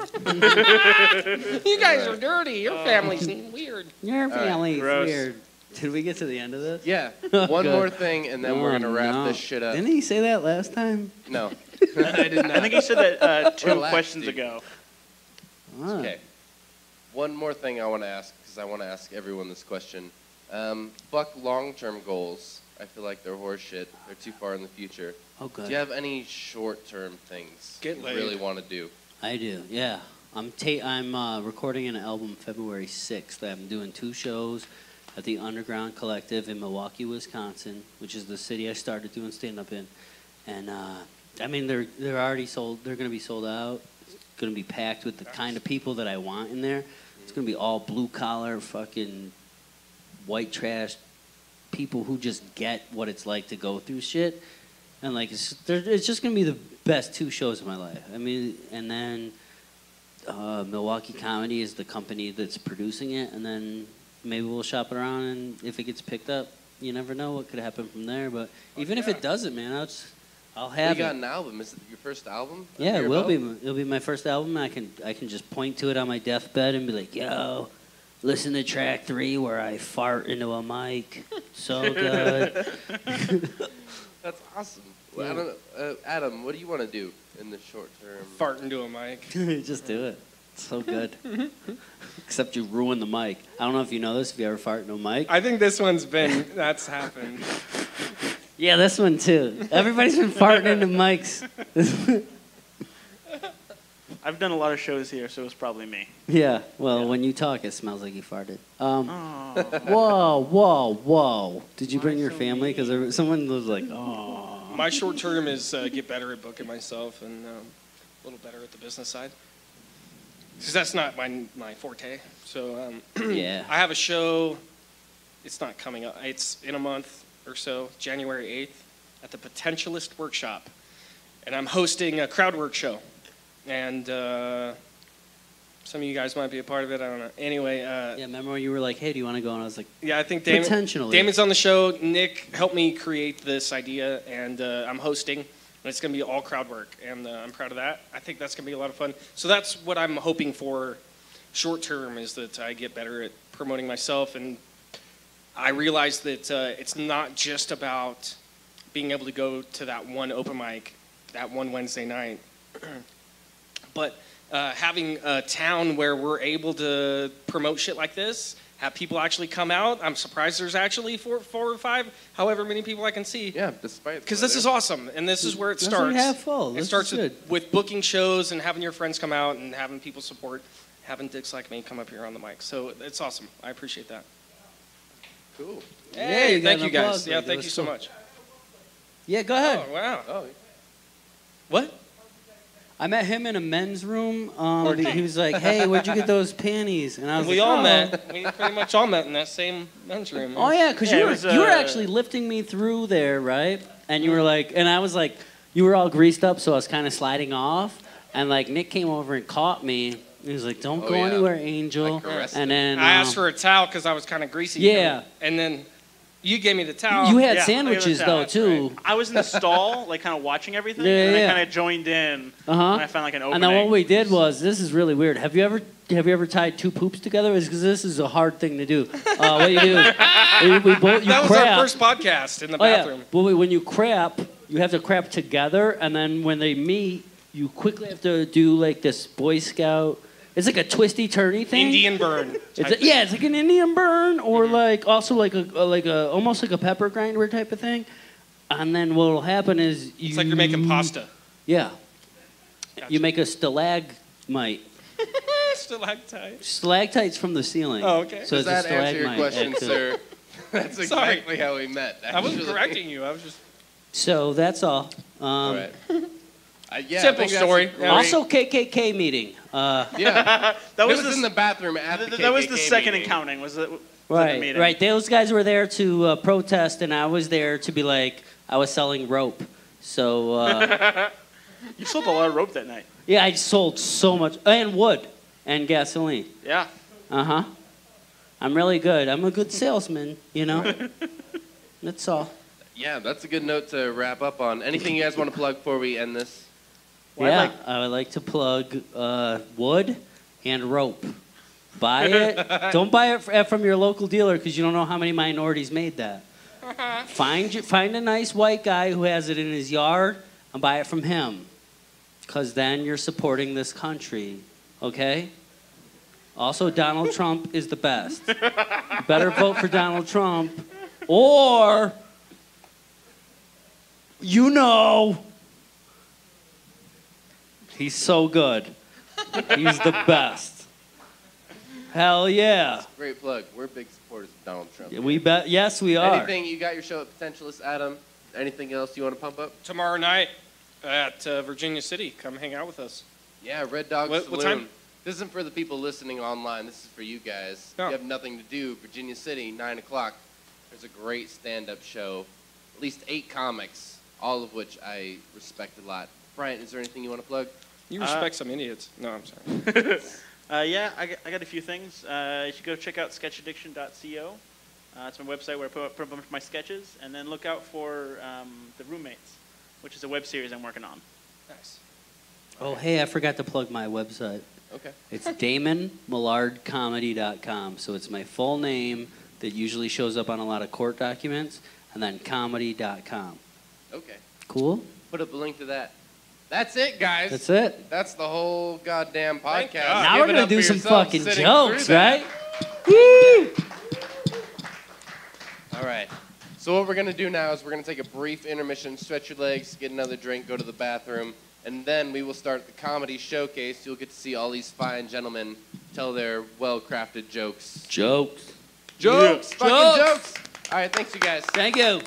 You guys are dirty. Your family's weird.
Your family's
gross.
weird. Did we get to the end of this?
Yeah.
Oh,
One
good.
more thing, and then we're gonna wrap
no.
this shit up.
Didn't he say that last time?
No, I did not.
I think he said that 2
Relax,
questions
dude.
ago.
Ah.
Okay. One more thing I want to ask, because I want to ask everyone this question. Fuck long-term goals. I feel like they're horseshit. They're too far in the future.
Oh, good.
Do you have any short-term things
Get
you
laid.
really want to do?
I do, yeah. I'm recording an album February 6th. I'm doing 2 shows at the Underground Collective in Milwaukee, Wisconsin, which is the city I started doing stand-up in. And, I mean, they're already sold. They're going to be sold out. It's going to be packed with the kind of people that I want in there. It's going to be all blue-collar, fucking white trash people who just get what it's like to go through shit. And, like, it's just going to be the best 2 shows of my life. I mean, and then Milwaukee Comedy is the company that's producing it, and then maybe we'll shop it around, and if it gets picked up, you never know what could happen from there. But even if it doesn't, man, I'll have
You
it.
got an album. Is it your first album?
Yeah,
under
it
your
will be.
belt?
It'll be my first album. I can just point to it on my deathbed and be like, "Yo, listen to track 3 where I fart into a mic. So good."
That's awesome.
Yeah.
Well, I don't, Adam, what do you want to do in the short term?
Fart into a mic.
Just do it. It's so good. Except you ruin the mic. I don't know if you know this. If you ever fart into a mic.
I think this one's that's happened.
Yeah, this one too. Everybody's been farting into mics.
I've done a lot of shows here, so it's probably me.
Yeah, well, when you talk, it smells like you farted. Whoa. Did you bring your family? Because someone was like, oh.
My short term is get better at booking myself and a little better at the business side. Because that's not my forte. So
Yeah.
I have a show. It's not coming up. It's in a month or so, January 8th, at the Potentialist Workshop. And I'm hosting a crowd work show. And some of you guys might be a part of it. I don't know. Anyway.
Yeah, remember when you were like, hey, do you want to go? And I was like,
yeah, I think
potentially.
Damon's on the show. Nick helped me create this idea, and I'm hosting. And it's going to be all crowd work, and I'm proud of that. I think that's going to be a lot of fun. So that's what I'm hoping for short term, is that I get better at promoting myself. And I realize that it's not just about being able to go to that one open mic, that one Wednesday night, but having a town where we're able to promote shit like this, have people actually come out. I'm surprised there's actually four or five, however many people I can see.
Yeah, despite
Because this is awesome, and this is where it starts.
Half full.
It starts with booking shows and having your friends come out and having people support, having dicks like me come up here on the mic. So it's awesome. I appreciate that.
Cool.
Hey,
you got
thank
an
you guys.
applause
Yeah,
break. That
thank
was
you so
cool.
much.
Yeah, go ahead.
Oh, wow.
Oh,
What?
I met him in a men's room. He was like, hey, where'd you get those panties? And I was
We
like,
all
oh.
met. We pretty much all met in that same men's room.
Oh, yeah, because
Yeah,
you
it
were
was,
you were actually lifting me through there, right? And you were like, and I was like, you were all greased up, so I was kind of sliding off. And like Nick came over and caught me. He was like, don't
Oh,
go
yeah.
anywhere, Angel.
I caressed
And
him.
then
I asked for a towel because I was kind of greasy.
Yeah.
And then you gave me the towel.
you had
Yeah,
sandwiches
I
though
that's
too.
right. I was in the stall, like kind of watching everything,
Yeah,
and
yeah.
I kind of joined in.
Uh-huh.
And I found like an
And
opening.
then what we did was, this is really weird. Have you ever tied two poops together? Because this is a hard thing to do. What you do? We both you
That was
crap.
our first podcast in the
Oh yeah.
bathroom.
Well, when you crap, you have to crap together, and then when they meet, you quickly have to do like this Boy Scout. It's like a twisty turny thing.
Indian burn.
It's like an Indian burn, or like also like a almost like a pepper grinder type of thing. And then what will happen is
It's like you're making pasta.
Yeah.
Gotcha.
You make a stalagmite.
Stalactite.
Stalactites from the ceiling.
Oh, okay.
So
Does
it's
that
a
answer your
stalagmite.
question,
actually.
sir? That's
Sorry.
exactly how we met.
I wasn't
actually.
correcting you. I was just
So that's all.
All right. Yeah, I
Simple
think that's
story.
a great-
Also, KKK meeting.
yeah.
that
It
was
was in the bathroom at the
that was the
KKK
second
meeting.
accounting. Was the
Right,
meeting.
right. Those guys were there to protest, and I was there to be like, I was selling rope. So,
You sold a lot of rope that night.
yeah, I sold so much. And wood and gasoline.
Yeah.
Uh-huh. I'm really good. I'm a good salesman, you know? That's all.
Yeah, that's a good note to wrap up on. Anything you guys want to plug before we end this?
Well, I'd
Yeah,
like-
I would like to plug wood and rope. Buy it. Don't buy it from your local dealer because you don't know how many minorities made that. Find a nice white guy who has it in his yard and buy it from him, because then you're supporting this country, okay? Also, Donald Trump is the best. You better vote for Donald Trump, or he's so good. He's the best. Hell yeah.
Great plug. We're big supporters of Donald Trump.
We bet. Yes, we are.
Anything, you got your show at Potentialist, Adam? Anything else you want to pump up?
tomorrow night at Virginia City. Come hang out with us.
Yeah, Red Dog
What
Saloon.
time?
This isn't for the people listening online. This is for you guys.
Oh.
You have nothing to do. Virginia City, 9 o'clock. There's a great stand-up show. At least 8 comics, all of which I respect a lot. Bryant, is there anything you want to plug?
You respect some idiots. No, I'm sorry.
Yeah, I got a few things. You should go check out sketchaddiction.co. It's my website where I put up a bunch of my sketches. And then look out for The Roommates, which is a web series I'm working on.
Nice.
Oh, hey, I forgot to plug my website.
Okay.
It's DamonMillardComedy.com. So it's my full name that usually shows up on a lot of court documents, and then comedy.com.
Okay.
Cool?
Put up a link to that. That's it, guys.
That's it.
That's the whole goddamn
Thank
podcast.
God.
Now
Give
we're
it
going
up
to do
for
some
yourself
fucking
sitting
jokes,
through that.
right? Woo!
All right. So what we're going to do now is we're going to take a brief intermission, stretch your legs, get another drink, go to the bathroom, and then we will start the comedy showcase. You'll get to see all these fine gentlemen tell their well-crafted jokes.
Jokes.
Jokes!
Yeah.
Fucking jokes! All right, thanks, you guys.
Thank you.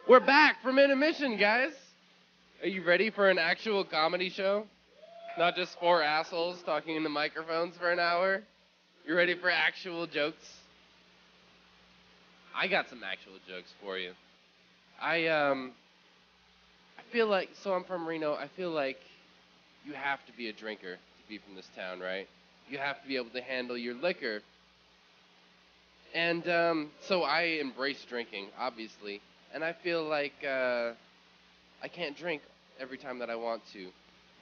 We're back from intermission, guys. Are you ready for an actual comedy show? Not just four assholes talking into microphones for an hour? You ready for actual jokes? I got some actual jokes for you. I feel like, so I'm from Reno, I feel like you have to be a drinker to be from this town, right? You have to be able to handle your liquor. And so I embrace drinking, obviously. And I feel like I can't drink every time that I want to.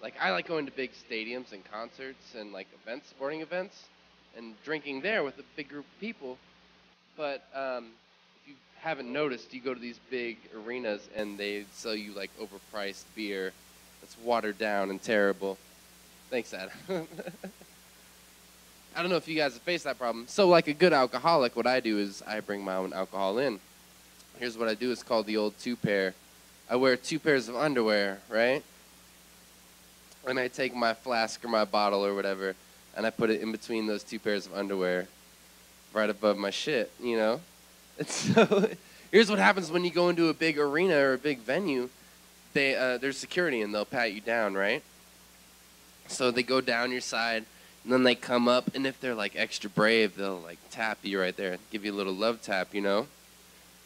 Like, I like going to big stadiums and concerts and, like, events, sporting events, and drinking there with a big group of people. But if you haven't noticed, you go to these big arenas and they sell you, like, overpriced beer that's watered down and terrible. Thanks, Adam. I don't know if you guys have faced that problem. So, like a good alcoholic, what I do is I bring my own alcohol in. Here's what I do. It's called the old two-pair. I wear 2 pairs of underwear, right? And I take my flask or my bottle or whatever, and I put it in between those 2 pairs of underwear, right above my shit, you know? And so here's what happens when you go into a big arena or a big venue. There's security, and they'll pat you down, right? So they go down your side, and then they come up, and if they're, like, extra brave, they'll, like, tap you right there, give you a little love tap, you know?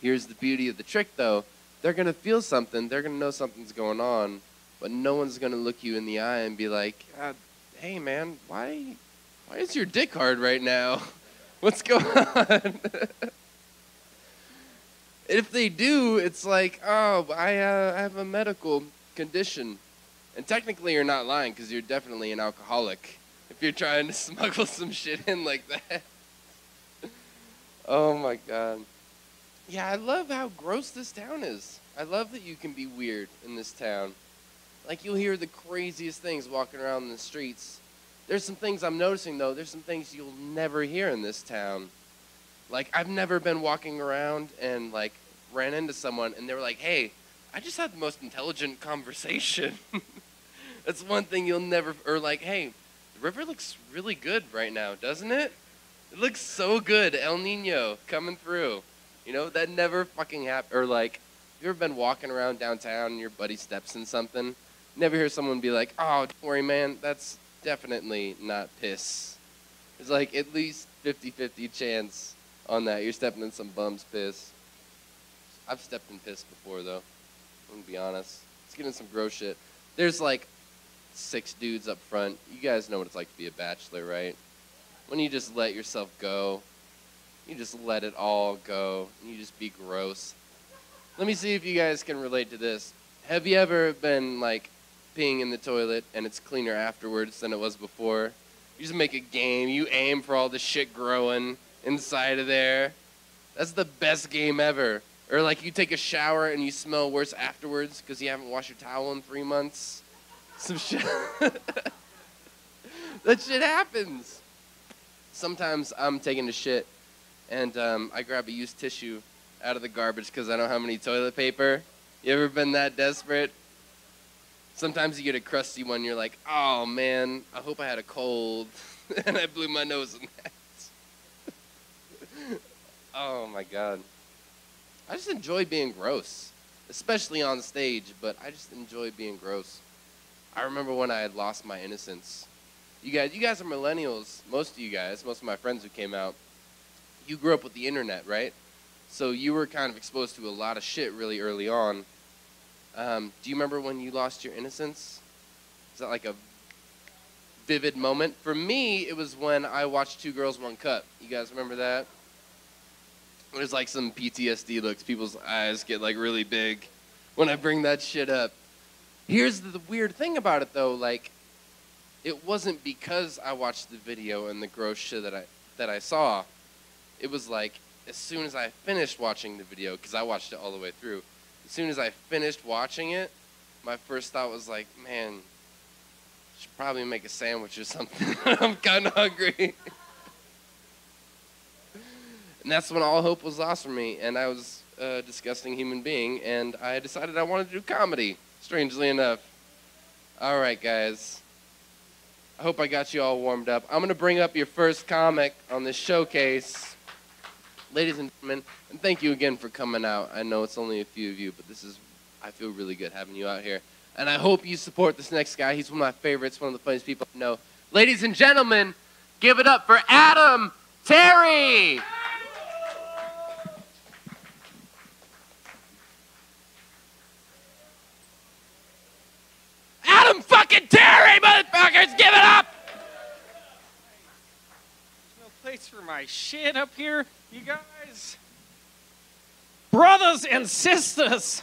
Here's the beauty of the trick, though. They're going to feel something. They're going to know something's going on. But no one's going to look you in the eye and be like, hey, man, why is your dick hard right now? What's going on? If they do, it's like, oh, I have a medical condition. And technically you're not lying because you're definitely an alcoholic if you're trying to smuggle some shit in like that. Oh, my God. Yeah, I love how gross this town is. I love that you can be weird in this town. Like, you'll hear the craziest things walking around in the streets. There's some things I'm noticing, though. There's some things you'll never hear in this town. Like, I've never been walking around and, like, ran into someone, and they were like, hey, I just had the most intelligent conversation. That's one thing you'll never, or like, hey, the river looks really good right now, doesn't it? It looks so good. El Nino coming through. You know, that never fucking happened. Or, like, you ever been walking around downtown and your buddy steps in something? Never hear someone be like, oh, don't worry, man, that's definitely not piss. There's, like, at least 50-50 chance on that. You're stepping in some bum's piss. I've stepped in piss before, though. I'm going to be honest. It's getting some gross shit. There's, like, 6 dudes up front. You guys know what it's like to be a bachelor, right? When you just let yourself go. You just let it all go. You just be gross. Let me see if you guys can relate to this. Have you ever been, like, peeing in the toilet and it's cleaner afterwards than it was before? You just make a game. You aim for all the shit growing inside of there. That's the best game ever. Or, like, you take a shower and you smell worse afterwards because you haven't washed your towel in 3 months. Some shit. That shit happens. Sometimes I'm taking a shit and I grab a used tissue out of the garbage because I don't have any toilet paper. You ever been that desperate? Sometimes you get a crusty one, you're like, oh man, I hope I had a cold and I blew my nose in that. Oh my God. I just enjoy being gross, especially on stage, but I just enjoy being gross. I remember when I had lost my innocence. You guys are millennials, most of my friends who came out, you grew up with the internet, right? So you were kind of exposed to a lot of shit really early on. Do you remember when you lost your innocence? Is that like a vivid moment? For me, it was when I watched Two Girls, One Cup. You guys remember that? There's like some PTSD looks. People's eyes get like really big when I bring that shit up. Here's the weird thing about it though, like, it wasn't because I watched the video and the gross shit that I saw. It was like, as soon as I finished watching the video, because I watched it all the way through, as soon as I finished watching it, my first thought was like, man, I should probably make a sandwich or something. I'm kind of hungry. And that's when all hope was lost for me, and I was a disgusting human being, and I decided I wanted to do comedy, strangely enough. All right, guys. I hope I got you all warmed up. I'm going to bring up your first comic on this showcase. Ladies and gentlemen, and thank you again for coming out. I know it's only a few of you, but I feel really good having you out here. And I hope you support this next guy. He's one of my favorites, one of the funniest people I know. Ladies and gentlemen, give it up for Adam Terry. Adam fucking Terry, motherfuckers, give it up!
There's no place for my shit up here, you guys. Brothers and sisters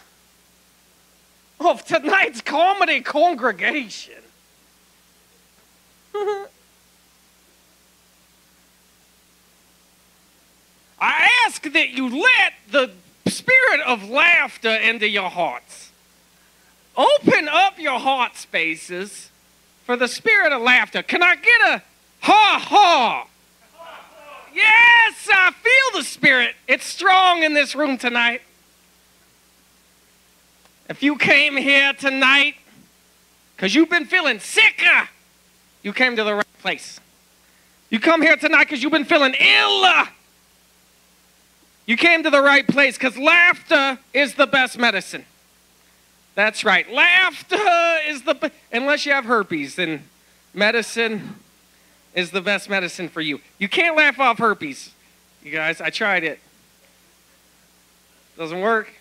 of tonight's comedy congregation. I ask that you let the spirit of laughter into your hearts. Open up your heart spaces for the spirit of laughter. Can I get a ha-ha? Yes, I feel the spirit. It's strong in this room tonight. If you came here tonight because you've been feeling sicker, you came to the right place. You come here tonight because you've been feeling ill. You came to the right place because laughter is the best medicine. That's right. Laughter is unless you have herpes, then medicine is the best medicine for you. You can't laugh off herpes. You guys, I tried it. Doesn't work.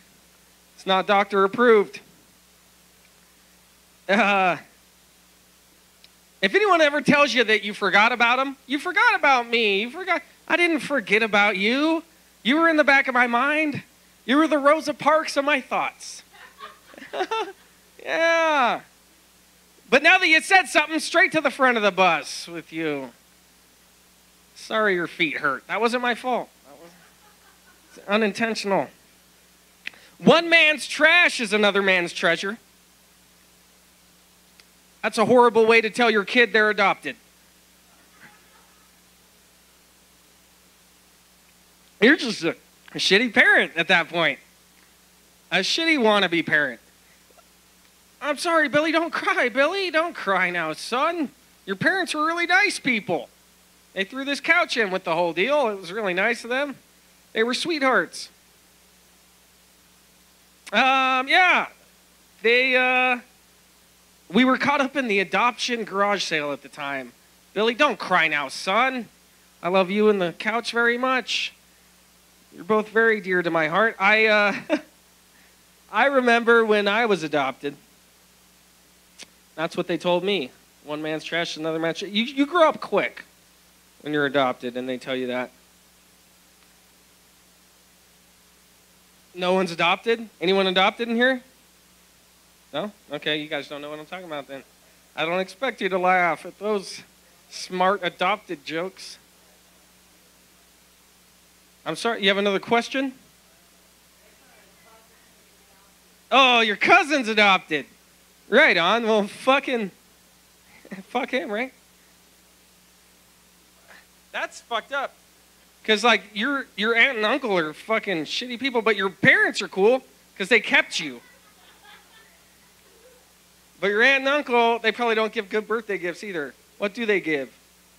It's not doctor approved. If anyone ever tells you that you forgot about them, you forgot about me. You forgot. I didn't forget about you. You were in the back of my mind. You were the Rosa Parks of my thoughts. Yeah. But now that you said something, straight to the front of the bus with you. Sorry your feet hurt. That wasn't my fault. It's unintentional. One man's trash is another man's treasure. That's a horrible way to tell your kid they're adopted. You're just a shitty parent at that point. A shitty wannabe parent. I'm sorry, Billy, don't cry. Billy, don't cry now, son. Your parents were really nice people. They threw this couch in with the whole deal. It was really nice of them. They were sweethearts. Yeah. We were caught up in the adoption garage sale at the time. Billy, don't cry now, son. I love you and the couch very much. You're both very dear to my heart. I remember when I was adopted. That's what they told me. One man's trash, another man's trash. You grow up quick when you're adopted, and they tell you that. No one's adopted? Anyone adopted in here? No? Okay, you guys don't know what I'm talking about then. I don't expect you to laugh at those smart adopted jokes. I'm sorry, you have another question? Oh, your cousin's adopted. Right on. Well, fuck him, right? That's fucked up. Because, like, your aunt and uncle are fucking shitty people, but your parents are cool because they kept you. But your aunt and uncle, they probably don't give good birthday gifts either. What do they give?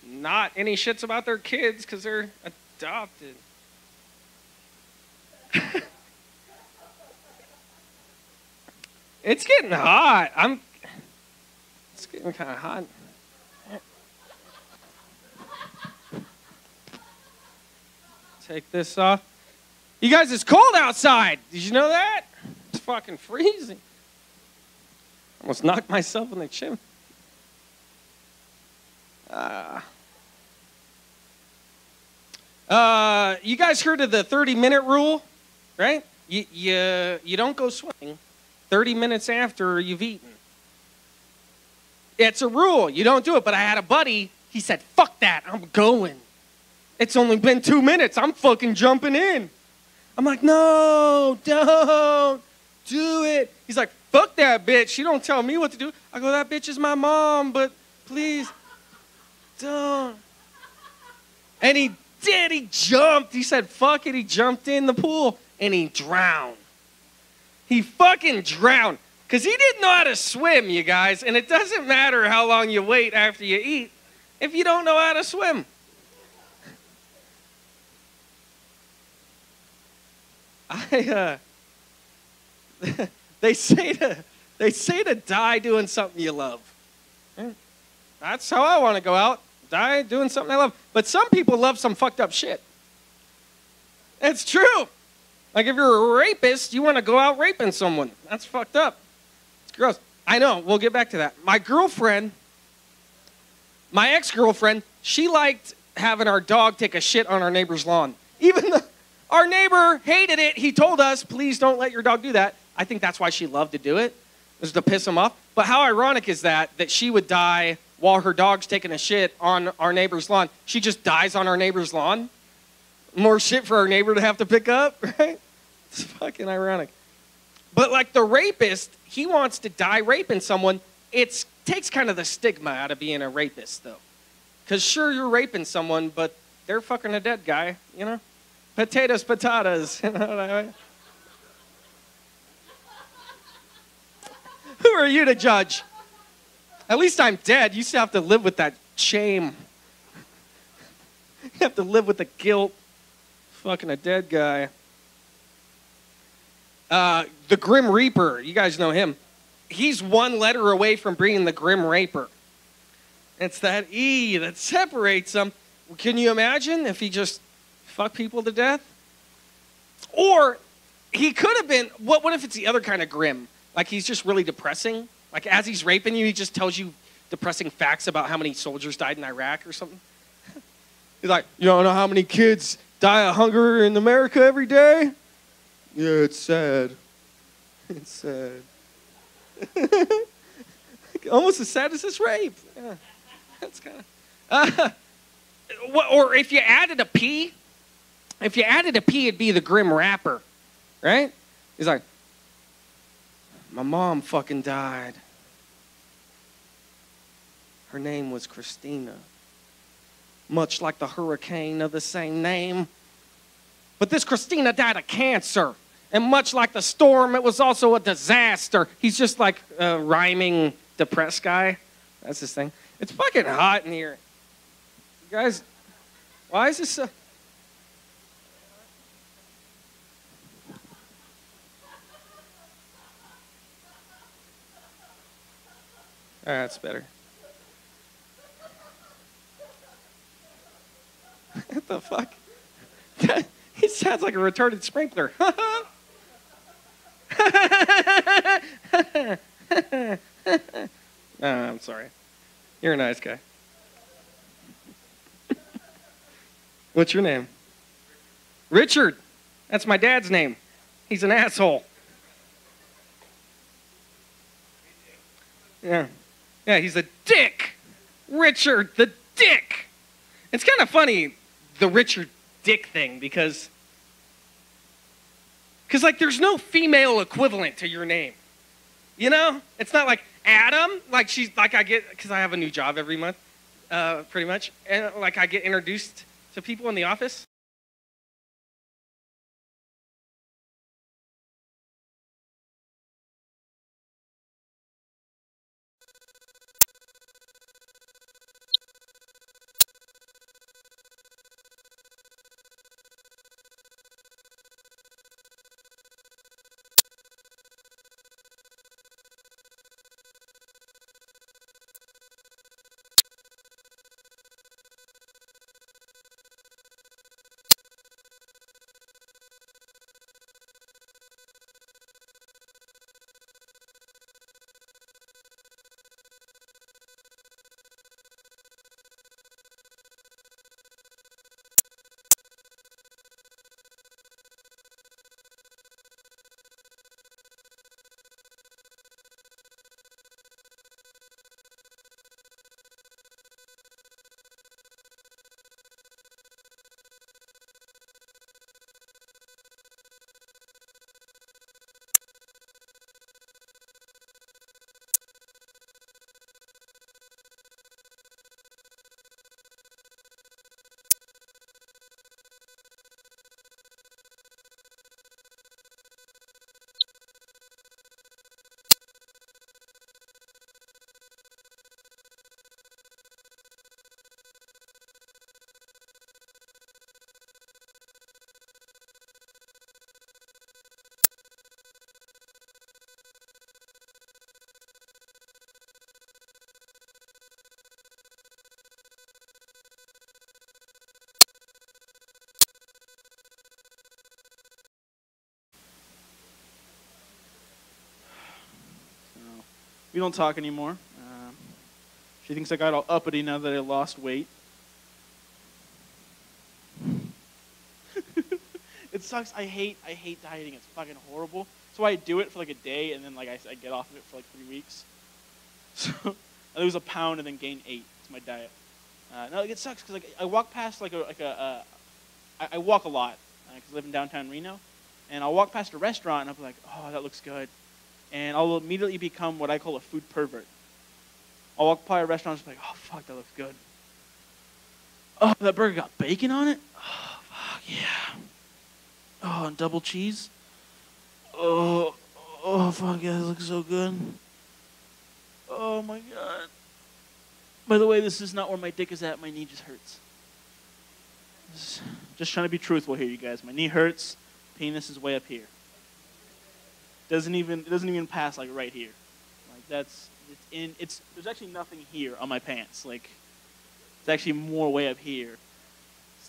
Not any shits about their kids because they're adopted. It's getting hot. It's getting kind of hot. Take this off. You guys, it's cold outside. Did you know that? It's fucking freezing. Almost knocked myself in the chin. You guys heard of the 30-minute rule, right? You don't go swimming 30 minutes after you've eaten. It's a rule. You don't do it. But I had a buddy. He said, fuck that. I'm going. It's only been 2 minutes. I'm fucking jumping in. I'm like, no, don't do it. He's like, fuck that bitch. She don't tell me what to do. I go, that bitch is my mom, but please don't. And he did. He jumped. He said, fuck it. He jumped in the pool and he drowned. He fucking drowned because he didn't know how to swim, you guys. And it doesn't matter how long you wait after you eat if you don't know how to swim. they say to die doing something you love. That's how I want to go out. Die doing something I love. But some people love some fucked up shit. It's true. Like if you're a rapist, you want to go out raping someone. That's fucked up. It's gross. I know. We'll get back to that. My ex-girlfriend, she liked having our dog take a shit on our neighbor's lawn. Even though our neighbor hated it, he told us, please don't let your dog do that. I think that's why she loved to do it, was to piss him off. But how ironic is that she would die while her dog's taking a shit on our neighbor's lawn. She just dies on our neighbor's lawn. More shit for our neighbor to have to pick up, right? It's fucking ironic. But like the rapist, he wants to die raping someone. It takes kind of the stigma out of being a rapist, though. Because sure, you're raping someone, but they're fucking a dead guy, you know? Potatoes, potatoes. You know what I mean? Who are you to judge? At least I'm dead. You still have to live with that shame. You have to live with the guilt. Fucking a dead guy. The Grim Reaper. You guys know him. He's one letter away from being the Grim Reaper. It's that E that separates them. Can you imagine if he just fucked people to death? Or he could have been, what if it's the other kind of grim? Like he's just really depressing? Like as he's raping you, he just tells you depressing facts about how many soldiers died in Iraq or something? He's like, you don't know how many kids die of hunger in America every day? Yeah, it's sad. It's sad. Almost as sad as this rape. Yeah, that's kind of... or if you added a P, it'd be the Grim Rapper, right? He's like, my mom fucking died. Her name was Christina. Much like the hurricane of the same name. But this Christina died of cancer. And much like the storm, it was also a disaster. He's just like a rhyming, depressed guy. That's his thing. It's fucking hot in here. You guys, why is this so... All right, that's better. What the fuck? He sounds like a retarded sprinkler. Oh, I'm sorry. You're a nice guy. What's your name? Richard. That's my dad's name. He's an asshole. Yeah. Yeah, he's a dick. Richard the dick. It's kind of funny, the Richard dick thing, because like there's no female equivalent to your name. You know? It's not like Adam, like she's like I get, because I have a new job every month, pretty much, and like I get introduced to people in the office.
We don't talk anymore. She thinks I got all uppity now that I lost weight. It sucks. I hate dieting. It's fucking horrible. So I do it for like a day, and then like I get off of it for like 3 weeks. So I lose a pound and then gain 8. It's my diet. No, it sucks because like I walk past I walk a lot because I live in downtown Reno, and I'll walk past a restaurant and I'll be like, oh, that looks good, and I'll immediately become what I call a food pervert. I'll walk by a restaurant and be like, oh fuck, that looks good. Oh, that burger got bacon on it. Oh fuck yeah. Oh, and double cheese. Oh fuck yeah, that looks so good. Oh my god. By the way, this is not where my dick is at. My knee just hurts. Just trying to be truthful here, you guys. My knee hurts. Penis is way up here. It doesn't even pass like right here. Like there's actually nothing here on my pants. Like it's actually more way up here.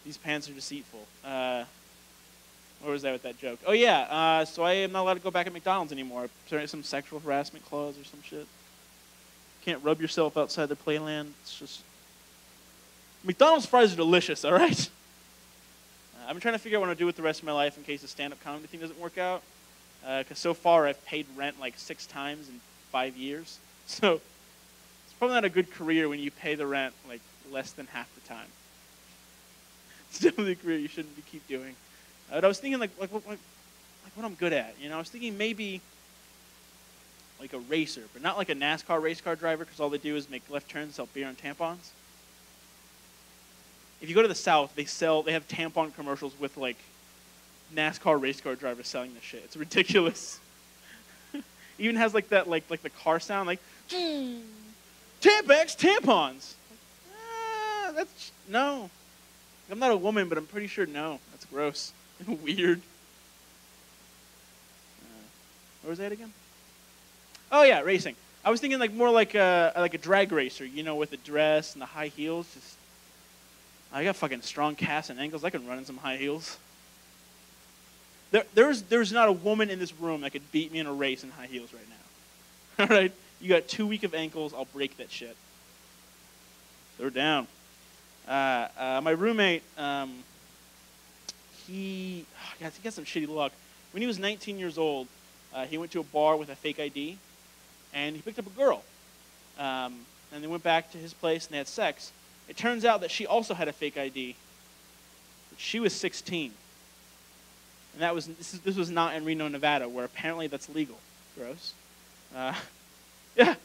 These pants are deceitful. Where was I with that joke? Oh yeah, so I am not allowed to go back at McDonald's anymore. Some sexual harassment clause or some shit. Can't rub yourself outside the playland. It's just McDonald's fries are delicious. All right. I've been trying to figure out what to do with the rest of my life in case the stand-up comedy thing doesn't work out. Because so far I've paid rent like 6 times in 5 years. So it's probably not a good career when you pay the rent like less than half the time. It's definitely a career you shouldn't keep doing. But I was thinking like what I'm good at. You know, I was thinking maybe like a racer, but not like a NASCAR race car driver because all they do is make left turns and sell beer and tampons. If you go to the South, they have tampon commercials with like NASCAR race car drivers selling this shit. It's ridiculous. Even has like that like the car sound like Tampax tampons. That's no. I'm not a woman, but I'm pretty sure no. That's gross. Weird. Where was that again? Oh yeah, racing. I was thinking like more like a drag racer, you know, with the dress and the high heels. Just I got fucking strong calves and ankles. I can run in some high heels. There's not a woman in this room that could beat me in a race in high heels right now. All right, you got 2 weeks of ankles. I'll break that shit. They're down. My roommate, he got some shitty luck. When he was 19 years old, he went to a bar with a fake ID, and he picked up a girl. And they went back to his place, and they had sex. It turns out that she also had a fake ID. But she was 16. And this was not in Reno, Nevada, where apparently that's legal. Gross. Yeah.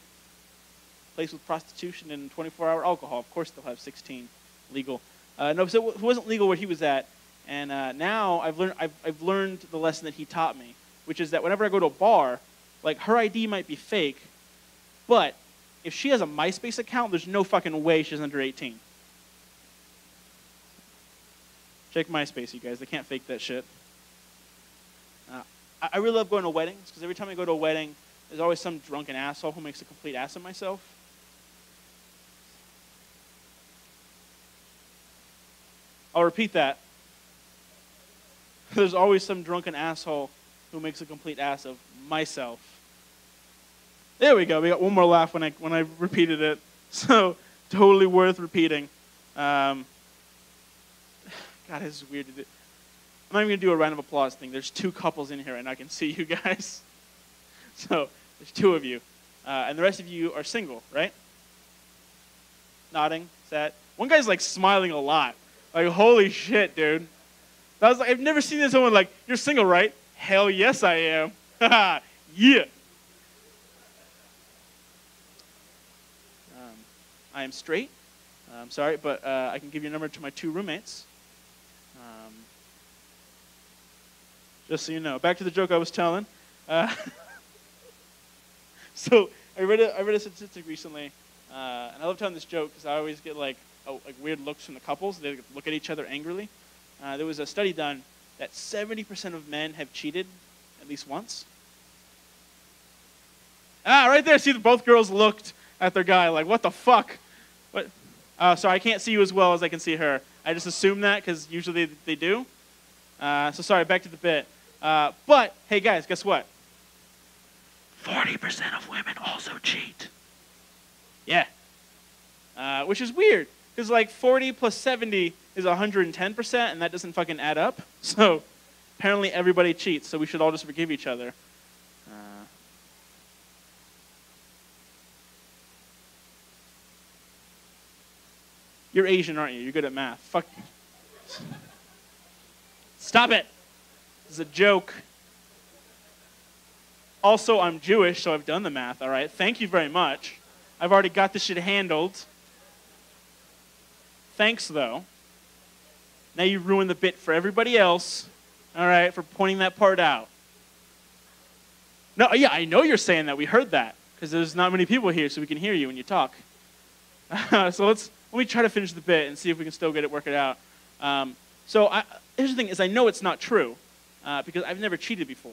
Place with prostitution and 24-hour alcohol. Of course they'll have 16 legal. No, so it wasn't legal where he was at. And now I've learned the lesson that he taught me, which is that whenever I go to a bar, like her ID might be fake, but if she has a MySpace account, there's no fucking way she's under 18. Check MySpace, you guys. They can't fake that shit. I really love going to weddings, because every time I go to a wedding, there's always some drunken asshole who makes a complete ass of myself. I'll repeat that. There's always some drunken asshole who makes a complete ass of myself. There we go. We got one more laugh when I repeated it. So totally worth repeating. God, this is weird to do. I'm not even going to do a round of applause thing. There's 2 couples in here, and I can see you guys. So there's 2 of you. And the rest of you are single, right? Nodding, sad. One guy's like smiling a lot. Like, holy shit, dude. That was like, I've never seen someone like, you're single, right? Hell yes, I am. Yeah. I am straight. I'm sorry, but I can give you a number to my 2 roommates. Just so you know. Back to the joke I was telling. So I read a statistic recently, and I love telling this joke because I always get like weird looks from the couples. They look at each other angrily. There was a study done that 70% of men have cheated at least once. Right there. See, both girls looked at their guy like, what the fuck? What? Sorry, I can't see you as well as I can see her. I just assumed that because usually they do. So sorry, back to the bit. But, hey guys, guess what? 40% of women also cheat. Yeah. Which is weird, because like 40 plus 70 is 110%, and that doesn't fucking add up. So apparently everybody cheats, so we should all just forgive each other. You're Asian, aren't you? You're good at math. Fuck. Stop it. It's a joke. Also, I'm Jewish, so I've done the math, all right? Thank you very much. I've already got this shit handled. Thanks, though. Now you ruined the bit for everybody else, all right, for pointing that part out. No, yeah, I know you're saying that. We heard that, because there's not many people here, so we can hear you when you talk. So let me try to finish the bit and see if we can still get it worked out. Here's the thing, is I know it's not true, because I've never cheated before.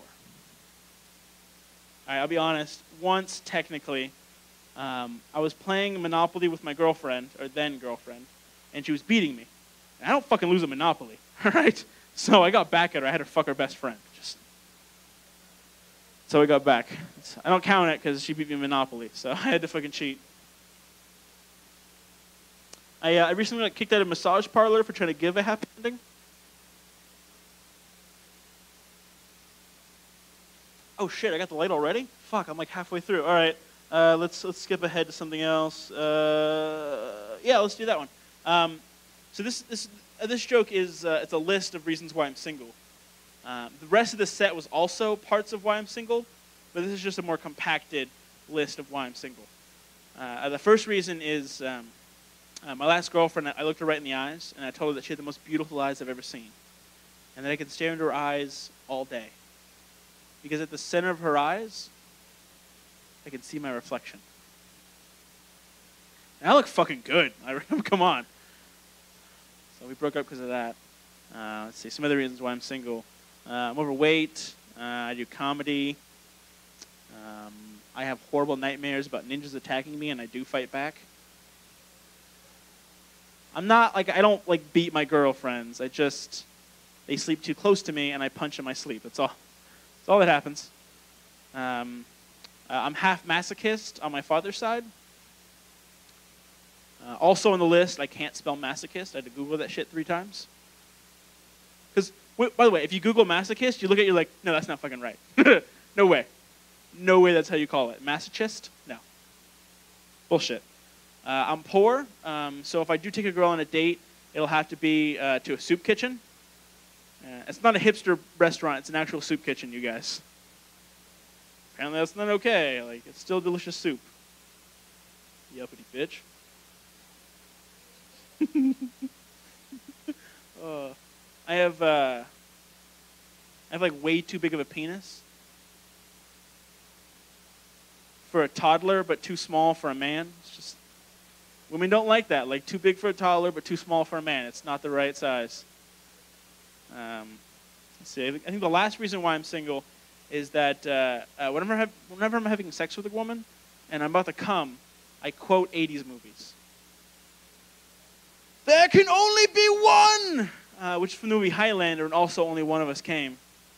All right, I'll be honest. Once, technically, I was playing Monopoly with my girlfriend, or then girlfriend, and she was beating me. And I don't fucking lose a Monopoly, all right? So I got back at her. I had to fuck her best friend. So I got back. I don't count it because she beat me in Monopoly, so I had to fucking cheat. I recently got kicked out of a massage parlor for trying to give a happy ending. Oh shit, I got the light already? Fuck, I'm like halfway through. All right, let's skip ahead to something else. Yeah, let's do that one. So this joke is it's a list of reasons why I'm single. The rest of the set was also parts of why I'm single, but this is just a more compacted list of why I'm single. The first reason is my last girlfriend. I looked her right in the eyes, and I told her that she had the most beautiful eyes I've ever seen, and that I could stare into her eyes all day. Because at the center of her eyes, I could see my reflection. And I look fucking good. Come on. So we broke up because of that. Let's see, some other reasons why I'm single. I'm overweight. I do comedy. I have horrible nightmares about ninjas attacking me, and I do fight back. I don't beat my girlfriends. They sleep too close to me, and I punch in my sleep. That's all. That's all that happens. I'm half masochist on my father's side. Also on the list, I can't spell masochist. I had to Google that shit 3 times. Because, by the way, if you Google masochist, you look at it, you're like, no, that's not fucking right. No way. No way that's how you call it. Masochist? No. Bullshit. I'm poor, so if I do take a girl on a date, it'll have to be to a soup kitchen. It's not a hipster restaurant. It's an actual soup kitchen, you guys. Apparently that's not okay. Like, it's still delicious soup. You uppity bitch. I have like way too big of a penis for a toddler, but too small for a man. It's just women don't like that. Like, too big for a toddler, but too small for a man. It's not the right size. Let's see. I think the last reason why I'm single is that whenever I'm having sex with a woman and I'm about to come, I quote 80s movies. There can only be one! Which is from the movie Highlander, and also only one of us came.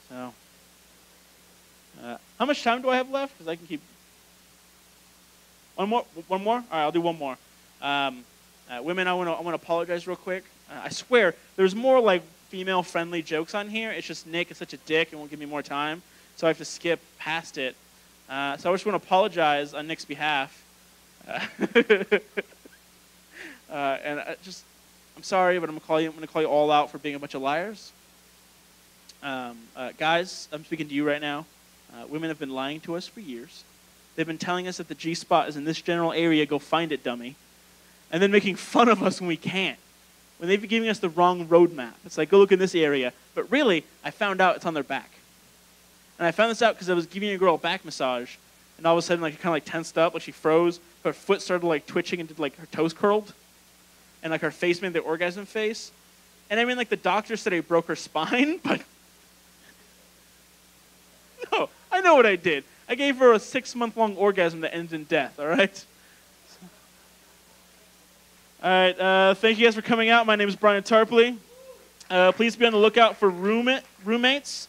So, how much time do I have left? Because I can keep... One more? All right, I'll do one more. Women, I want to apologize real quick. I swear, there's more like female-friendly jokes on here. It's just Nick is such a dick and won't give me more time, so I have to skip past it. So I just want to apologize on Nick's behalf. I'm sorry, but I'm going to call you all out for being a bunch of liars. Guys, I'm speaking to you right now. Women have been lying to us for years. They've been telling us that the G-spot is in this general area. Go find it, dummy. And then making fun of us when we can't. When they've been giving us the wrong roadmap. It's like, go look in this area. But really, I found out it's on their back. And I found this out because I was giving a girl a back massage, and all of a sudden, like, she kind of like tensed up, like she froze. Her foot started like twitching and did like her toes curled, and like her face made the orgasm face. And I mean, like, the doctor said I broke her spine, but no, I know what I did. I gave her a 6-month-long orgasm that ends in death. All right. All right, thank you guys for coming out. My name is Bryant Tarpley. Please be on the lookout for Roommates,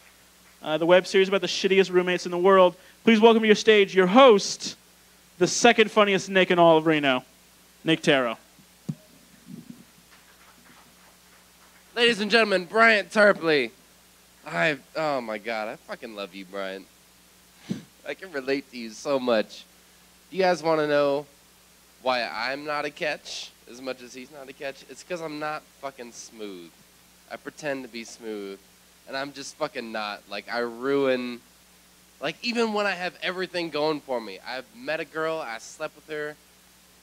the web series about the shittiest roommates in the world. Please welcome to your stage your host, the second funniest Nick in all of Reno, Nik Taro.
Ladies and gentlemen, Bryant Tarpley. Oh my God, I fucking love you, Bryant. I can relate to you so much. Do you guys want to know why I'm not a catch as much as he's not a catch? It's because I'm not fucking smooth. I pretend to be smooth, and I'm just fucking not. Like, I ruin, like, even when I have everything going for me. I've met a girl, I slept with her,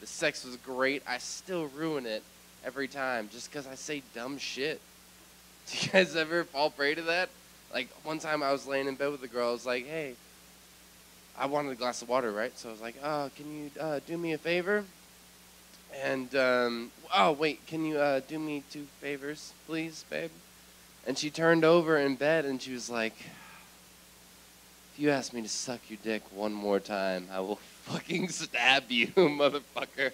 the sex was great, I still ruin it every time just because I say dumb shit. Do you guys ever fall prey to that? Like, one time I was laying in bed with a girl, I was like, hey, I wanted a glass of water, right? So I was like, oh, can you do me a favor? And, oh, wait, can you do me 2 favors, please, babe? And she turned over in bed and she was like, if you ask me to suck your dick one more time, I will fucking stab you, motherfucker.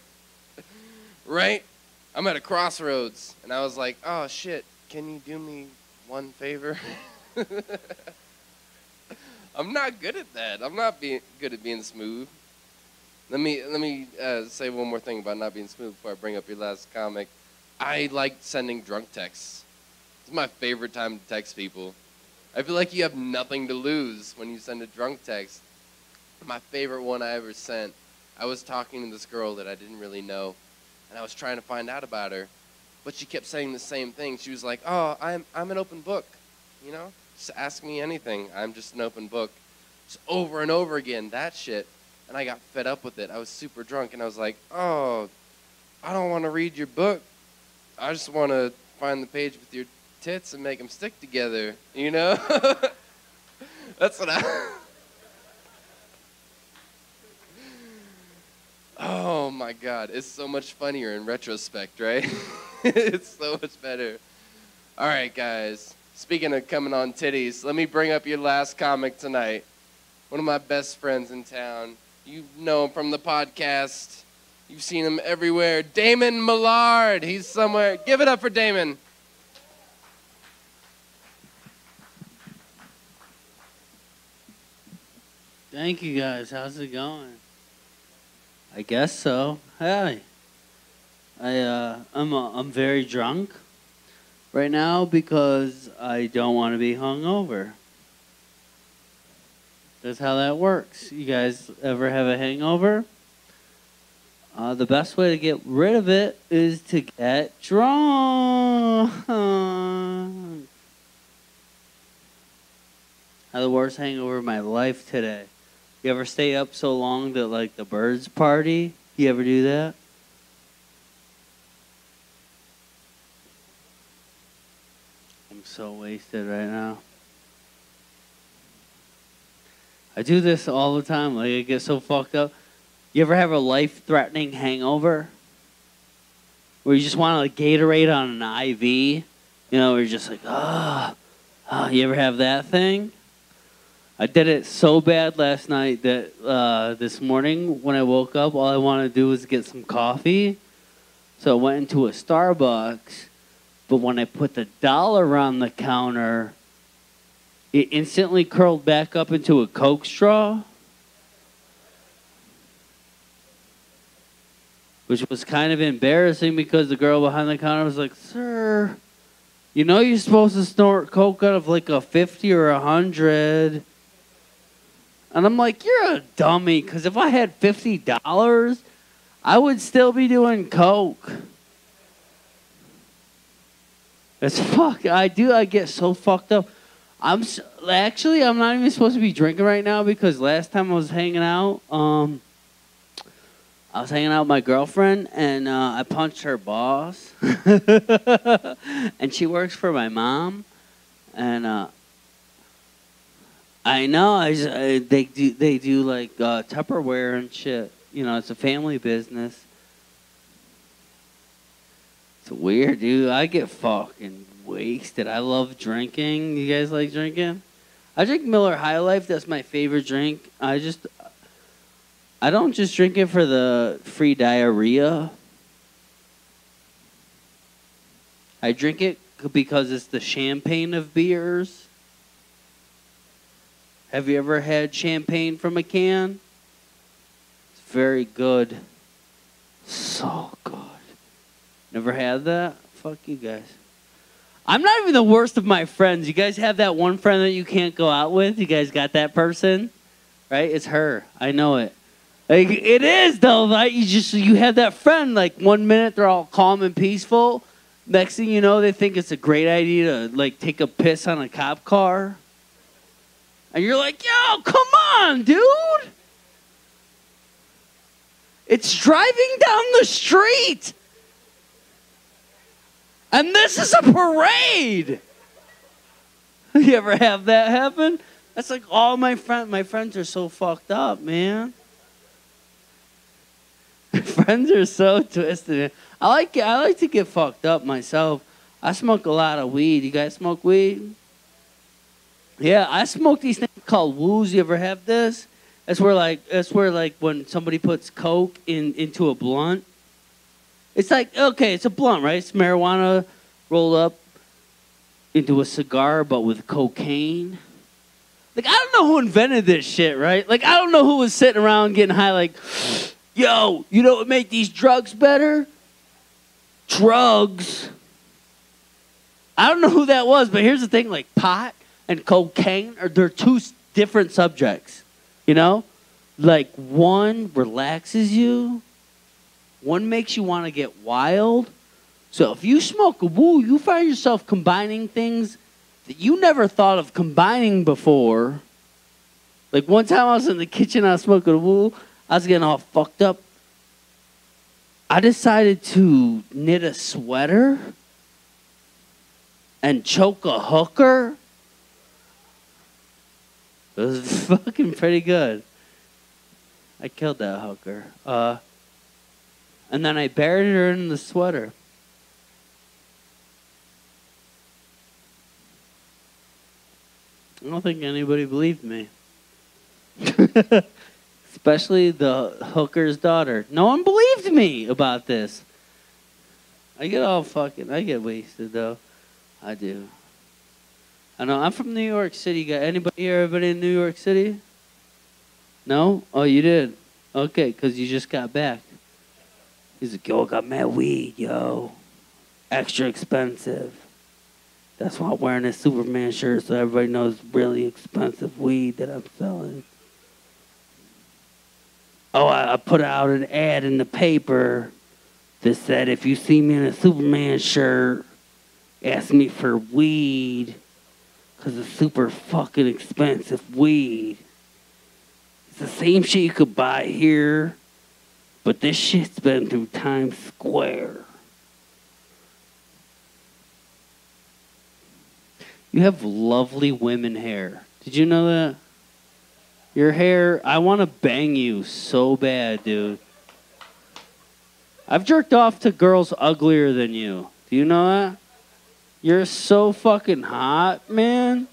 Right? I'm at a crossroads, and I was like, oh, shit, can you do me one favor? I'm not good at that. I'm not good at being smooth. Let me say one more thing about not being smooth before I bring up your last comic. I like sending drunk texts. It's my favorite time to text people. I feel like you have nothing to lose when you send a drunk text. My favorite one I ever sent, I was talking to this girl that I didn't really know, and I was trying to find out about her, but she kept saying the same thing. She was like, oh, I'm an open book, you know? Just ask me anything. I'm just an open book. Just over and over again, that shit. And I got fed up with it. I was super drunk, and I was like, oh, I don't want to read your book. I just want to find the page with your tits and make them stick together, you know? That's what I... Oh, my God. It's so much funnier in retrospect, right? It's so much better. All right, guys. Speaking of coming on titties, let me bring up your last comic tonight. One of my best friends in town. You know him from the podcast. You've seen him everywhere. Damon Millard. He's somewhere. Give it up for Damon.
Thank you guys. How's it going? I guess so. Hey. I'm very drunk right now because I don't want to be hungover. That's how that works. You guys ever have a hangover? The best way to get rid of it is to get drunk. I had the worst hangover of my life today. You ever stay up so long that, like, the birds party? You ever do that? I'm so wasted right now. I do this all the time. Like, I get so fucked up. You ever have a life-threatening hangover? Where you just want to, like, Gatorade on an IV? You know, where you're just like, you ever have that thing? I did it so bad last night that this morning when I woke up, all I wanted to do was get some coffee. So I went into a Starbucks, but when I put the dollar on the counter, it instantly curled back up into a Coke straw, which was kind of embarrassing because the girl behind the counter was like, sir, you know you're supposed to snort Coke out of like a 50 or 100. And I'm like, you're a dummy, because if I had $50, I would still be doing Coke. It's fuck. I get so fucked up. I'm not even supposed to be drinking right now because last time I was hanging out, with my girlfriend, and I punched her boss. And she works for my mom. And I know they do like Tupperware and shit. You know, it's a family business. It's weird, dude. I get fucking wasted. I love drinking. You guys like drinking? I drink Miller High Life. That's my favorite drink. I don't just drink it for the free diarrhea. I drink it because it's the champagne of beers. Have you ever had champagne from a can? It's very good. So good. Never had that? Fuck you guys. I'm not even the worst of my friends. You guys have that one friend that you can't go out with? You guys got that person? Right? It's her. I know it. Like, it is, though, right? You have that friend, like, 1 minute they're all calm and peaceful. Next thing you know, they think it's a great idea to, like, take a piss on a cop car. And you're like, yo, come on, dude. It's driving down the street. And this is a parade. You ever have that happen? That's like all my friends are so fucked up, man. My friends are so twisted. I like to get fucked up myself. I smoke a lot of weed. You guys smoke weed? Yeah, I smoke these things called woos. You ever have this? That's where like when somebody puts coke into a blunt. It's like, okay, it's a blunt, right? It's marijuana rolled up into a cigar, but with cocaine. Like, I don't know who invented this shit, right? Like, I don't know who was sitting around getting high like, yo, you know what would make these drugs better? Drugs. I don't know who that was, but here's the thing, like pot and cocaine, they're two different subjects, you know? Like, one relaxes you. One makes you want to get wild. So if you smoke a woo, you find yourself combining things that you never thought of combining before. Like one time I was in the kitchen, I was smoking a woo. I was getting all fucked up. I decided to knit a sweater and choke a hooker. It was fucking pretty good. I killed that hooker. And then I buried her in the sweater. I don't think anybody believed me. Especially the hooker's daughter. No one believed me about this. I get wasted though. I do. I know, I'm from New York City. Got anybody here, everybody in New York City? No? Oh, you did? Okay, because you just got back. He's like, yo, I got mad weed, yo. Extra expensive. That's why I'm wearing this Superman shirt so everybody knows really expensive weed that I'm selling. Oh, I put out an ad in the paper that said, if you see me in a Superman shirt, ask me for weed, because it's super fucking expensive weed. It's the same shit you could buy here, but this shit's been through Times Square. You have lovely women hair. Did you know that? Your hair, I want to bang you so bad, dude. I've jerked off to girls uglier than you. Do you know that? You're so fucking hot, man.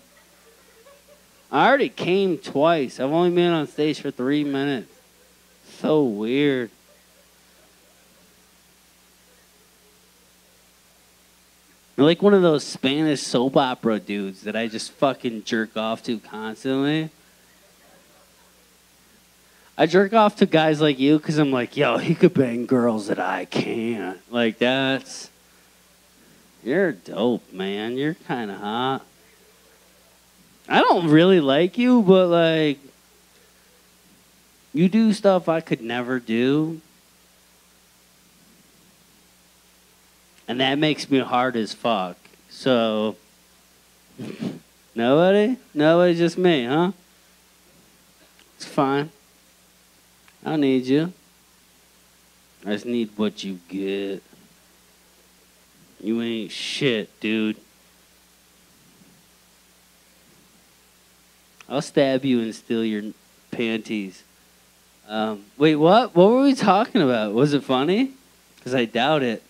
I already came twice. I've only been on stage for 3 minutes. So weird. You're like one of those Spanish soap opera dudes that I just fucking jerk off to constantly. I jerk off to guys like you because I'm like, yo, he could bang girls that I can't. Like, that's... You're dope, man. You're kind of hot. I don't really like you, but, like, you do stuff I could never do. And that makes me hard as fuck. So, nobody? Nobody, just me, huh? It's fine. I don't need you. I just need what you get. You ain't shit, dude. I'll stab you and steal your panties. Wait, what? What were we talking about? Was it funny? Because I doubt it.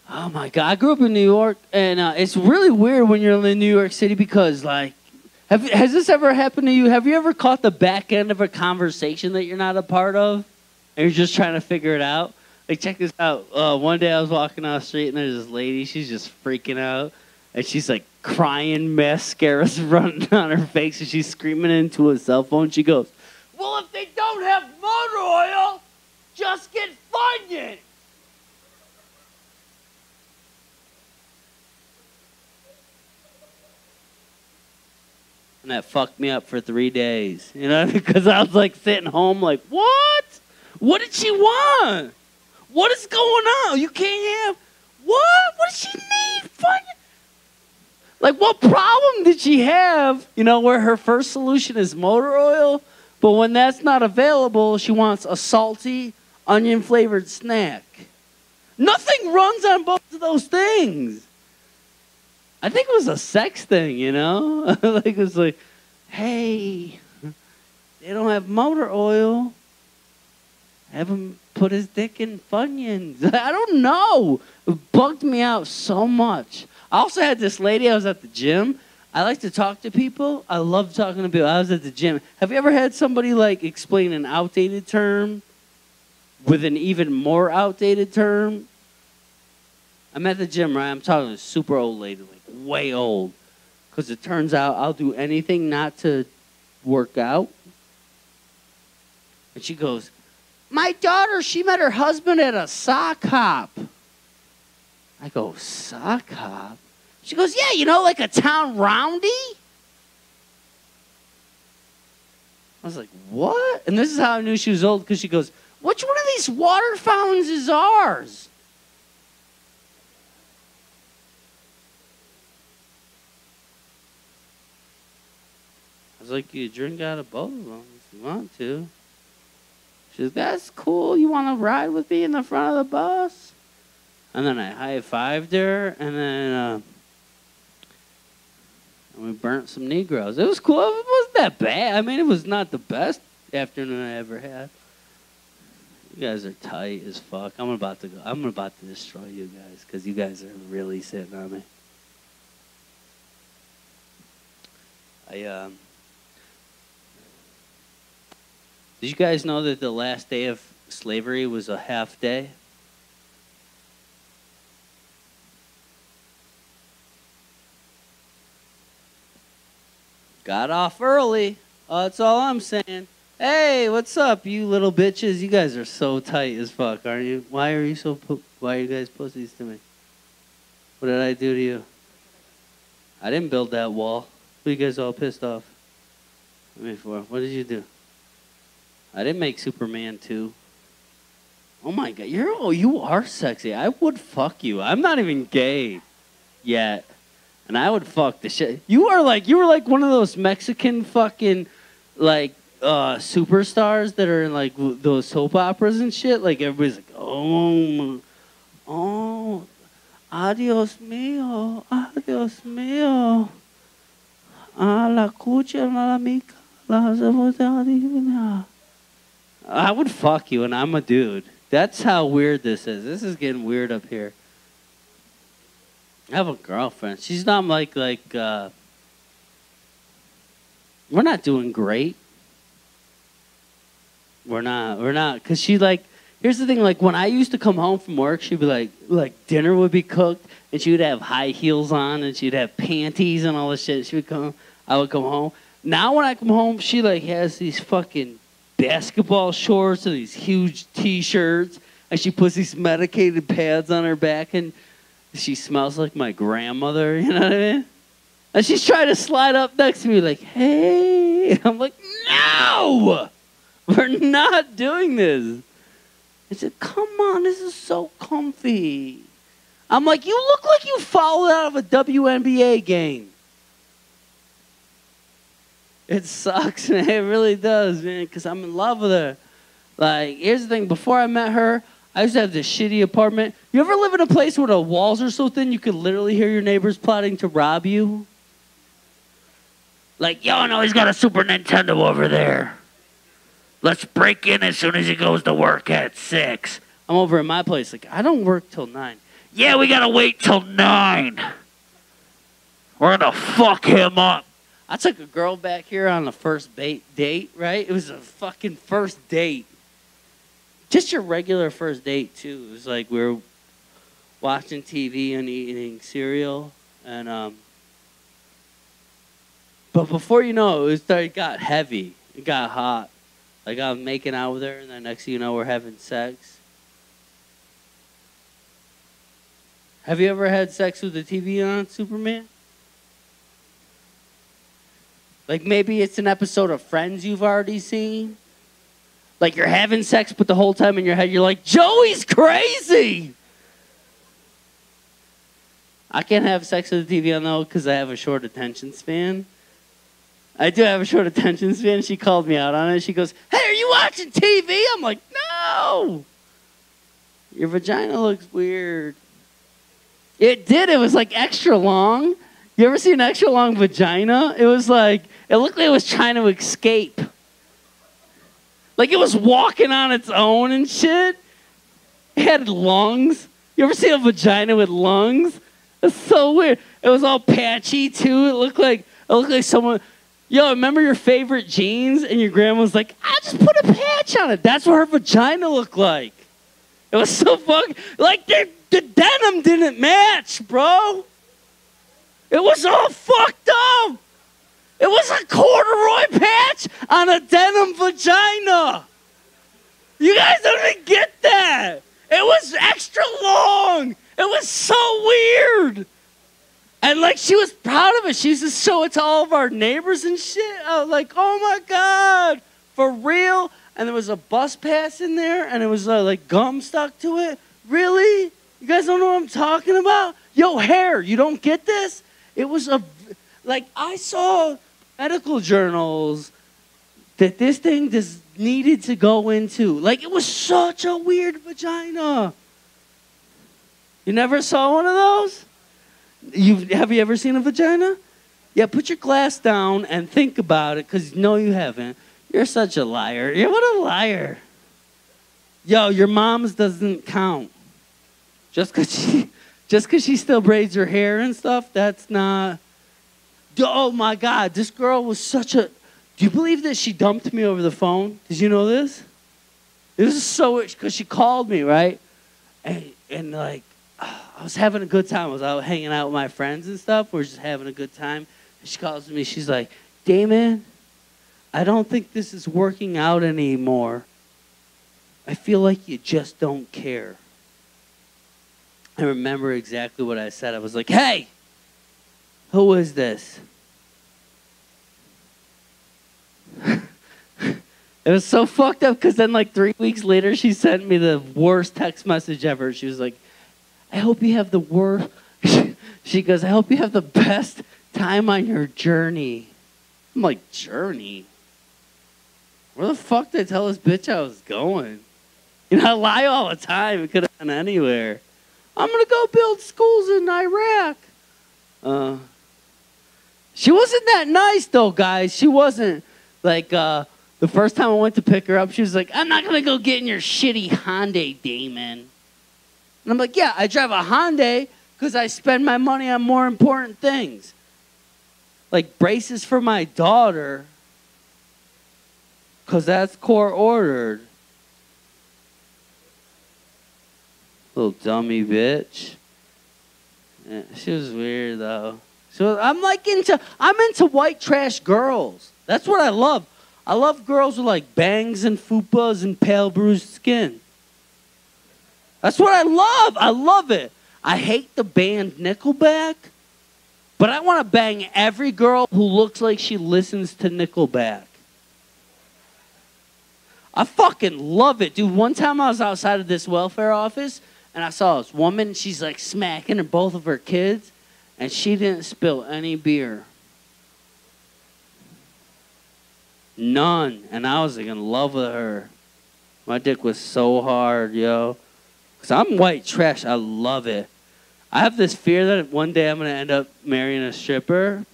Oh, my God. I grew up in New York, and it's really weird when you're in New York City because, like, has this ever happened to you? Have you ever caught the back end of a conversation that you're not a part of, and you're just trying to figure it out? Like, check this out. One day I was walking down the street, and there's this lady. She's just freaking out, and she's, like, crying, mascara's running on her face, and she's screaming into a cell phone. She goes, well, if they don't have motor oil, just get Funyuns. And that fucked me up for 3 days, you know, because I was like sitting home like, what? What did she want? What is going on? You can't have, what? What does she need? Like, what problem did she have, you know, where her first solution is motor oil, but when that's not available, she wants a salty, onion-flavored snack. Nothing runs on both of those things. I think it was a sex thing, you know? Like, it was like, hey, they don't have motor oil. Have him put his dick in Funyuns. I don't know. It bugged me out so much. I also had this lady, I was at the gym. I like to talk to people. I love talking to people. I was at the gym. Have you ever had somebody, like, explain an outdated term with an even more outdated term? I'm at the gym, right? I'm talking to a super old lady, like way old. Because it turns out I'll do anything not to work out. And she goes, my daughter, she met her husband at a sock hop. I go, sock hop? She goes, yeah, you know, like a town roundy? I was like, what? And this is how I knew she was old, because she goes, which one of these water fountains is ours? I was like, you drink out of both of them if you want to. She goes, that's cool. You want to ride with me in the front of the bus? And then I high-fived her, and then we burnt some Negroes. It was cool. It wasn't that bad. I mean, it was not the best afternoon I ever had. You guys are tight as fuck. I'm about to destroy you guys because you guys are really sitting on me. Did you guys know that the last day of slavery was a half day? Got off early. That's all I'm saying. Hey, what's up, you little bitches? You guys are so tight as fuck, aren't you? Why are you guys pussies to me? What did I do to you? I didn't build that wall. What are you guys all pissed off at me for? What did you do? I didn't make Superman 2. Oh my God, you are sexy. I would fuck you. I'm not even gay yet. And I would fuck the shit. You were like one of those Mexican fucking like superstars that are in like those soap operas and shit. Like everybody's like, oh, adios mío, adios mío. A la cucha, la mica, la. I would fuck you, and I'm a dude. That's how weird this is. This is getting weird up here. I have a girlfriend. She's not like we're not doing great. We're not, because she like, here's the thing, like when I used to come home from work, she'd be like dinner would be cooked, and she would have high heels on, and she'd have panties and all this shit. I would come home. Now when I come home, she like has these fucking basketball shorts and these huge t-shirts, and she puts these medicated pads on her back, and she smells like my grandmother, you know what I mean? And she's trying to slide up next to me like, hey. I'm like, no! We're not doing this. I said, come on, this is so comfy. I'm like, you look like you fouled out of a WNBA game. It sucks, man. It really does, man, because I'm in love with her. Like, here's the thing. Before I met her, I used to have this shitty apartment. You ever live in a place where the walls are so thin you could literally hear your neighbors plotting to rob you? Like, yo, no, he's got a Super Nintendo over there. Let's break in as soon as he goes to work at 6. I'm over at my place. Like, I don't work till 9. Yeah, we got to wait till 9. We're going to fuck him up. I took a girl back here on the first date, right? It was a fucking first date. Just your regular first date, too. It was like we were watching TV and eating cereal. And but before you know it, it got heavy. It got hot. Like I'm making out with her, and then next thing you know, we're having sex. Have you ever had sex with the TV on, Superman? Like maybe it's an episode of Friends you've already seen. Like you're having sex, but the whole time in your head you're like, Joey's crazy! I can't have sex with the TV on though because I have a short attention span. I do have a short attention span. She called me out on it. She goes, hey, are you watching TV? I'm like, no! Your vagina looks weird. It did. It was like extra long. You ever see an extra long vagina? It was like, it looked like it was trying to escape. Like it was walking on its own and shit. It had lungs. You ever see a vagina with lungs? It's so weird. It was all patchy too. It looked like someone. Yo, remember your favorite jeans? And your grandma was like, I just put a patch on it. That's what her vagina looked like. It was so fucking like the denim didn't match, bro. It was all fucked up. It was a corduroy patch on a denim vagina. You guys don't even get that. It was extra long. It was so weird. And like she was proud of it. She used to show it to all of our neighbors and shit. I was like, oh my God, for real? And there was a bus pass in there and it was like gum stuck to it. Really? You guys don't know what I'm talking about? Yo, hair, you don't get this? It was like I saw medical journals that this thing just needed to go into. Like it was such a weird vagina. You never saw one of those? Have you ever seen a vagina? Yeah, put your glass down and think about it, because no, you haven't. You're such a liar. Yeah, what a liar. Yo, your mom's doesn't count. Just because she still braids her hair and stuff, that's not. Oh my God, this girl was such a. Do you believe that she dumped me over the phone? Did you know this? This is so, because she called me, right? And like, I was having a good time. I was out hanging out with my friends and stuff. We're just having a good time. And she calls me. She's like, Damon, I don't think this is working out anymore. I feel like you just don't care. I remember exactly what I said. I was like, hey, who is this? It was so fucked up because then like 3 weeks later, she sent me the worst text message ever. She was like, I hope you have the worst. She goes, I hope you have the best time on your journey. I'm like, journey? Where the fuck did I tell this bitch I was going? You know, I lie all the time. It could have been anywhere. I'm going to go build schools in Iraq. She wasn't that nice, though, guys. She wasn't. Like, the first time I went to pick her up, she was like, I'm not going to go get in your shitty Hyundai, Damon. And I'm like, yeah, I drive a Hyundai because I spend my money on more important things. Like braces for my daughter because that's court ordered. Little dummy bitch. Yeah, she was weird, though. So I'm into white trash girls. That's what I love. I love girls with like bangs and fupas and pale bruised skin. That's what I love. I love it. I hate the band Nickelback, but I want to bang every girl who looks like she listens to Nickelback. I fucking love it, dude. One time I was outside of this welfare office, and I saw this woman. She's like smacking both of her kids, and she didn't spill any beer. None. And I was like in love with her. My dick was so hard, yo. Because I'm white trash. I love it. I have this fear that one day I'm going to end up marrying a stripper.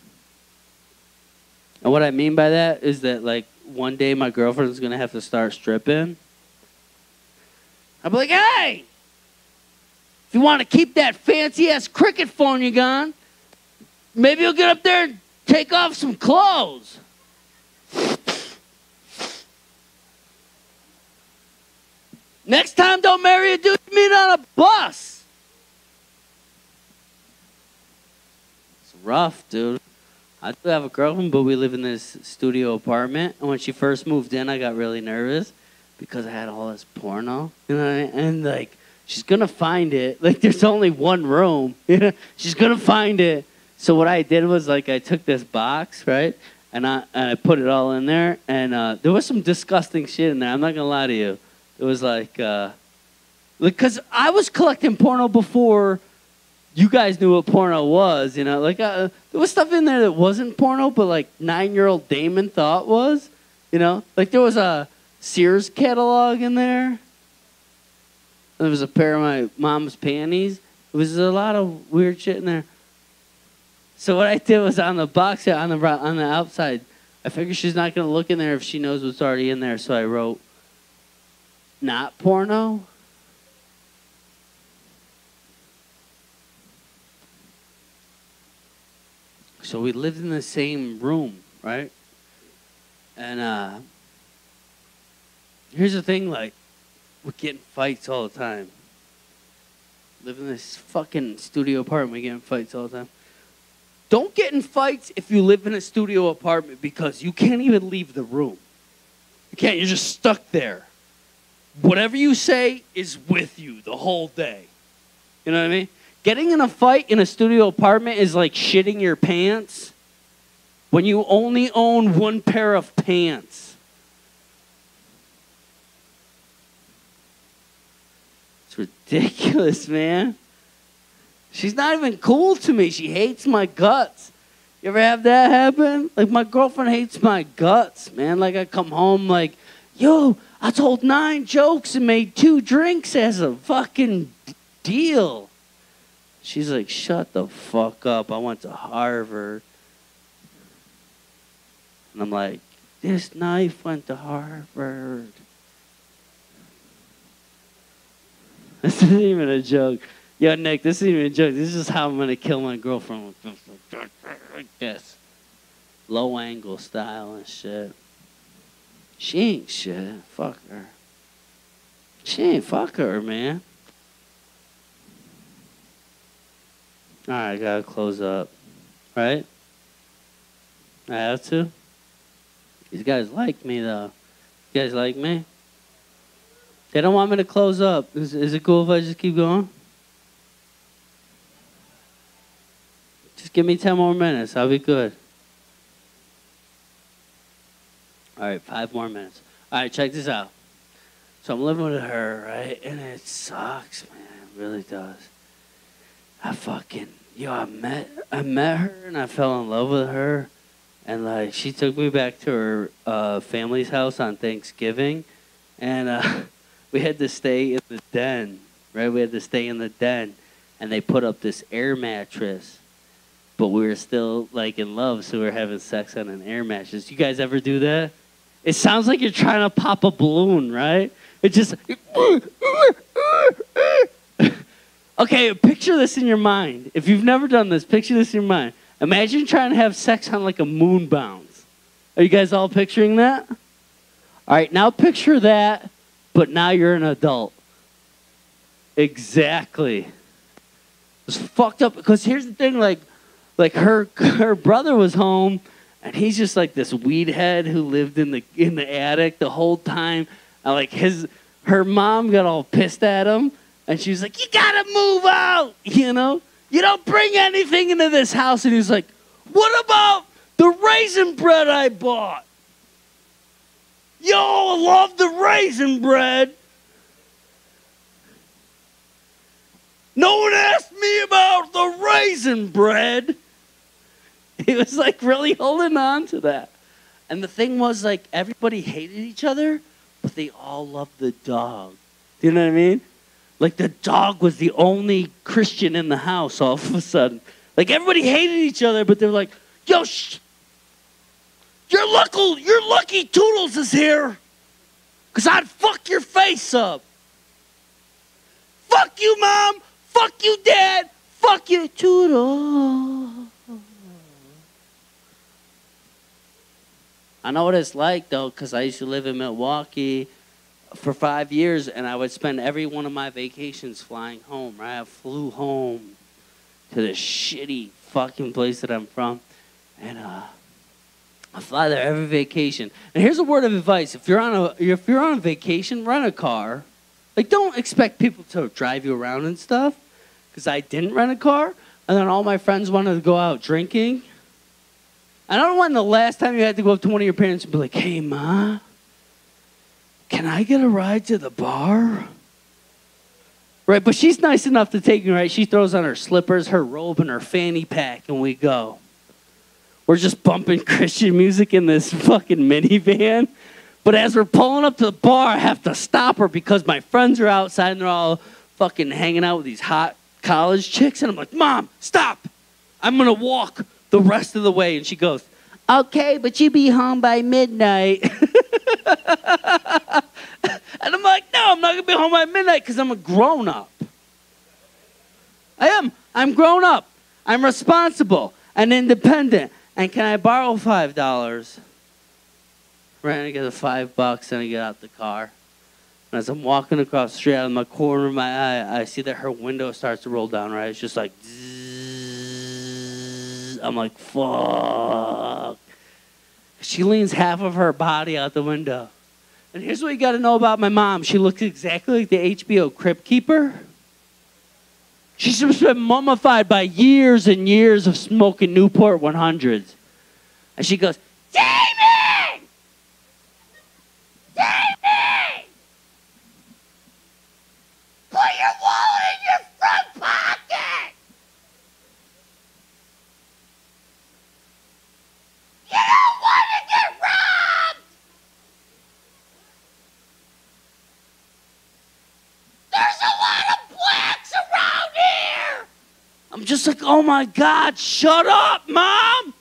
And what I mean by that is that, like, one day my girlfriend's going to have to start stripping. I'll be like, hey, if you want to keep that fancy-ass cricket phone you got, maybe you'll get up there and take off some clothes. Next time, don't marry a dude you meet on a bus. It's rough, dude. I do have a girlfriend, but we live in this studio apartment. And when she first moved in, I got really nervous because I had all this porno. You know what I mean? And, like, she's going to find it. Like, there's only one room. You know? She's going to find it. So what I did was, like, I took this box, right? And I put it all in there. And there was some disgusting shit in there. I'm not going to lie to you. It was like, because I was collecting porno before you guys knew what porno was, you know. Like, there was stuff in there that wasn't porno, but, like, 9-year-old Damon thought was, you know. Like, there was a Sears catalog in there. There was a pair of my mom's panties. There was a lot of weird shit in there. So what I did was on the box, on the outside, I figured she's not going to look in there if she knows what's already in there, so I wrote, not porno. So we lived in the same room, right? And here's the thing, like, we're getting fights all the time. Live in this fucking studio apartment, we get in fights all the time. Don't get in fights if you live in a studio apartment because you can't even leave the room. You can't, you're just stuck there. Whatever you say is with you the whole day. You know what I mean? Getting in a fight in a studio apartment is like shitting your pants when you only own one pair of pants. It's ridiculous, man. She's not even cool to me. She hates my guts. You ever have that happen? Like, my girlfriend hates my guts, man. Like, I come home like, yo, I told 9 jokes and made 2 drinks as a fucking deal. She's like, shut the fuck up. I went to Harvard. And I'm like, this knife went to Harvard. This isn't even a joke. Yo, Nick, this isn't even a joke. This is how I'm going to kill my girlfriend. Like this. Low angle style and shit. She ain't shit. Fuck her. She ain't fuck her, man. All right, I gotta close up. Right? I have to. These guys like me, though. You guys like me? They don't want me to close up. Is it cool if I just keep going? Just give me 10 more minutes. I'll be good. All right, 5 more minutes. All right, check this out. So I'm living with her, right? And it sucks, man. It really does. I met her and I fell in love with her. And, like, she took me back to her family's house on Thanksgiving. And we had to stay in the den, right? We had to stay in the den. And they put up this air mattress. But we were still, like, in love, so we were having sex on an air mattress. You guys ever do that? It sounds like you're trying to pop a balloon, right? It just... Okay, picture this in your mind. If you've never done this, picture this in your mind. Imagine trying to have sex on like a moon bounce. Are you guys all picturing that? All right, now picture that, but now you're an adult. Exactly. It's fucked up because here's the thing, like her brother was home, and he's just like this weed head who lived in the attic the whole time. And like her mom got all pissed at him. And she was like, you gotta move out, you know? You don't bring anything into this house. And he was like, what about the raisin bread I bought? Yo, I love the raisin bread. No one asked me about the raisin bread. He was like really holding on to that. And the thing was, like, everybody hated each other, but they all loved the dog. Do you know what I mean? Like, the dog was the only Christian in the house all of a sudden. Like, everybody hated each other, but they were like, yo, you're lucky Toodles is here, because I'd fuck your face up. Fuck you, Mom. Fuck you, Dad. Fuck you, Toodles. I know what it's like, though, because I used to live in Milwaukee for 5 years, and I would spend every one of my vacations flying home, right? I flew home to this shitty fucking place that I'm from, And I fly there every vacation. And here's a word of advice: if you're on a vacation, rent a car. Like, don't expect people to drive you around and stuff. Because I didn't rent a car, and then all my friends wanted to go out drinking. I don't know when the last time you had to go up to one of your parents and be like, "Hey, Ma, can I get a ride to the bar?" Right, but she's nice enough to take me, right? She throws on her slippers, her robe, and her fanny pack, and we go. We're just bumping Christian music in this fucking minivan. But as we're pulling up to the bar, I have to stop her because my friends are outside and they're all fucking hanging out with these hot college chicks. And I'm like, "Mom, stop. I'm going to walk the rest of the way." And she goes, "Okay, but you be home by midnight." And I'm like, "No, I'm not going to be home by midnight because I'm a grown-up." I am. I'm grown up. I'm responsible and independent. And can I borrow $5? Right, and I get $5 and I get out the car. And as I'm walking across the street, out of my corner of my eye, I see that her window starts to roll down, right? It's just like, zzz. I'm like, fuck. She leans half of her body out the window. And here's what you got to know about my mom. She looks exactly like the HBO Crypt Keeper. She's just been mummified by years and years of smoking Newport 100s. And she goes, "Damon! Damon! Put your wallet in your front pocket! You don't want to get robbed! There's a lot of blacks around here!" I'm just like, "Oh my God, shut up, Mom!"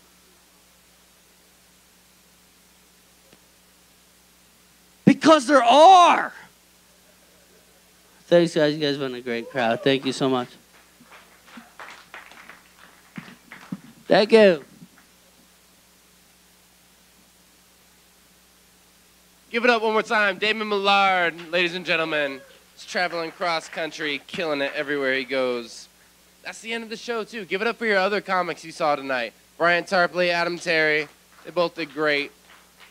Because there are. Thanks, guys. You guys have been a great crowd. Thank you so much. Thank you.
Give it up one more time. Damon Millard, ladies and gentlemen. He's traveling cross country, killing it everywhere he goes. That's the end of the show, too. Give it up for your other comics you saw tonight. Bryant Tarpley, Adam Terry. They both did great.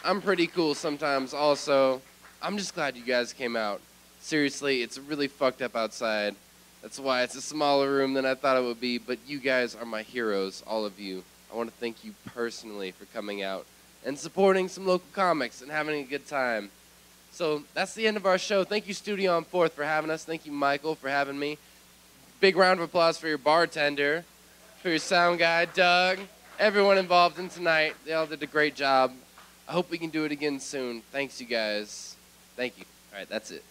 I'm pretty cool sometimes also. I'm just glad you guys came out. Seriously, it's really fucked up outside. That's why it's a smaller room than I thought it would be, but you guys are my heroes, all of you. I want to thank you personally for coming out and supporting some local comics and having a good time. So that's the end of our show. Thank you, Studio on 4th, for having us. Thank you, Michael, for having me. Big round of applause for your bartender, for your sound guy, Doug, everyone involved in tonight. They all did a great job. I hope we can do it again soon. Thanks, you guys. Thank you. All right, that's it.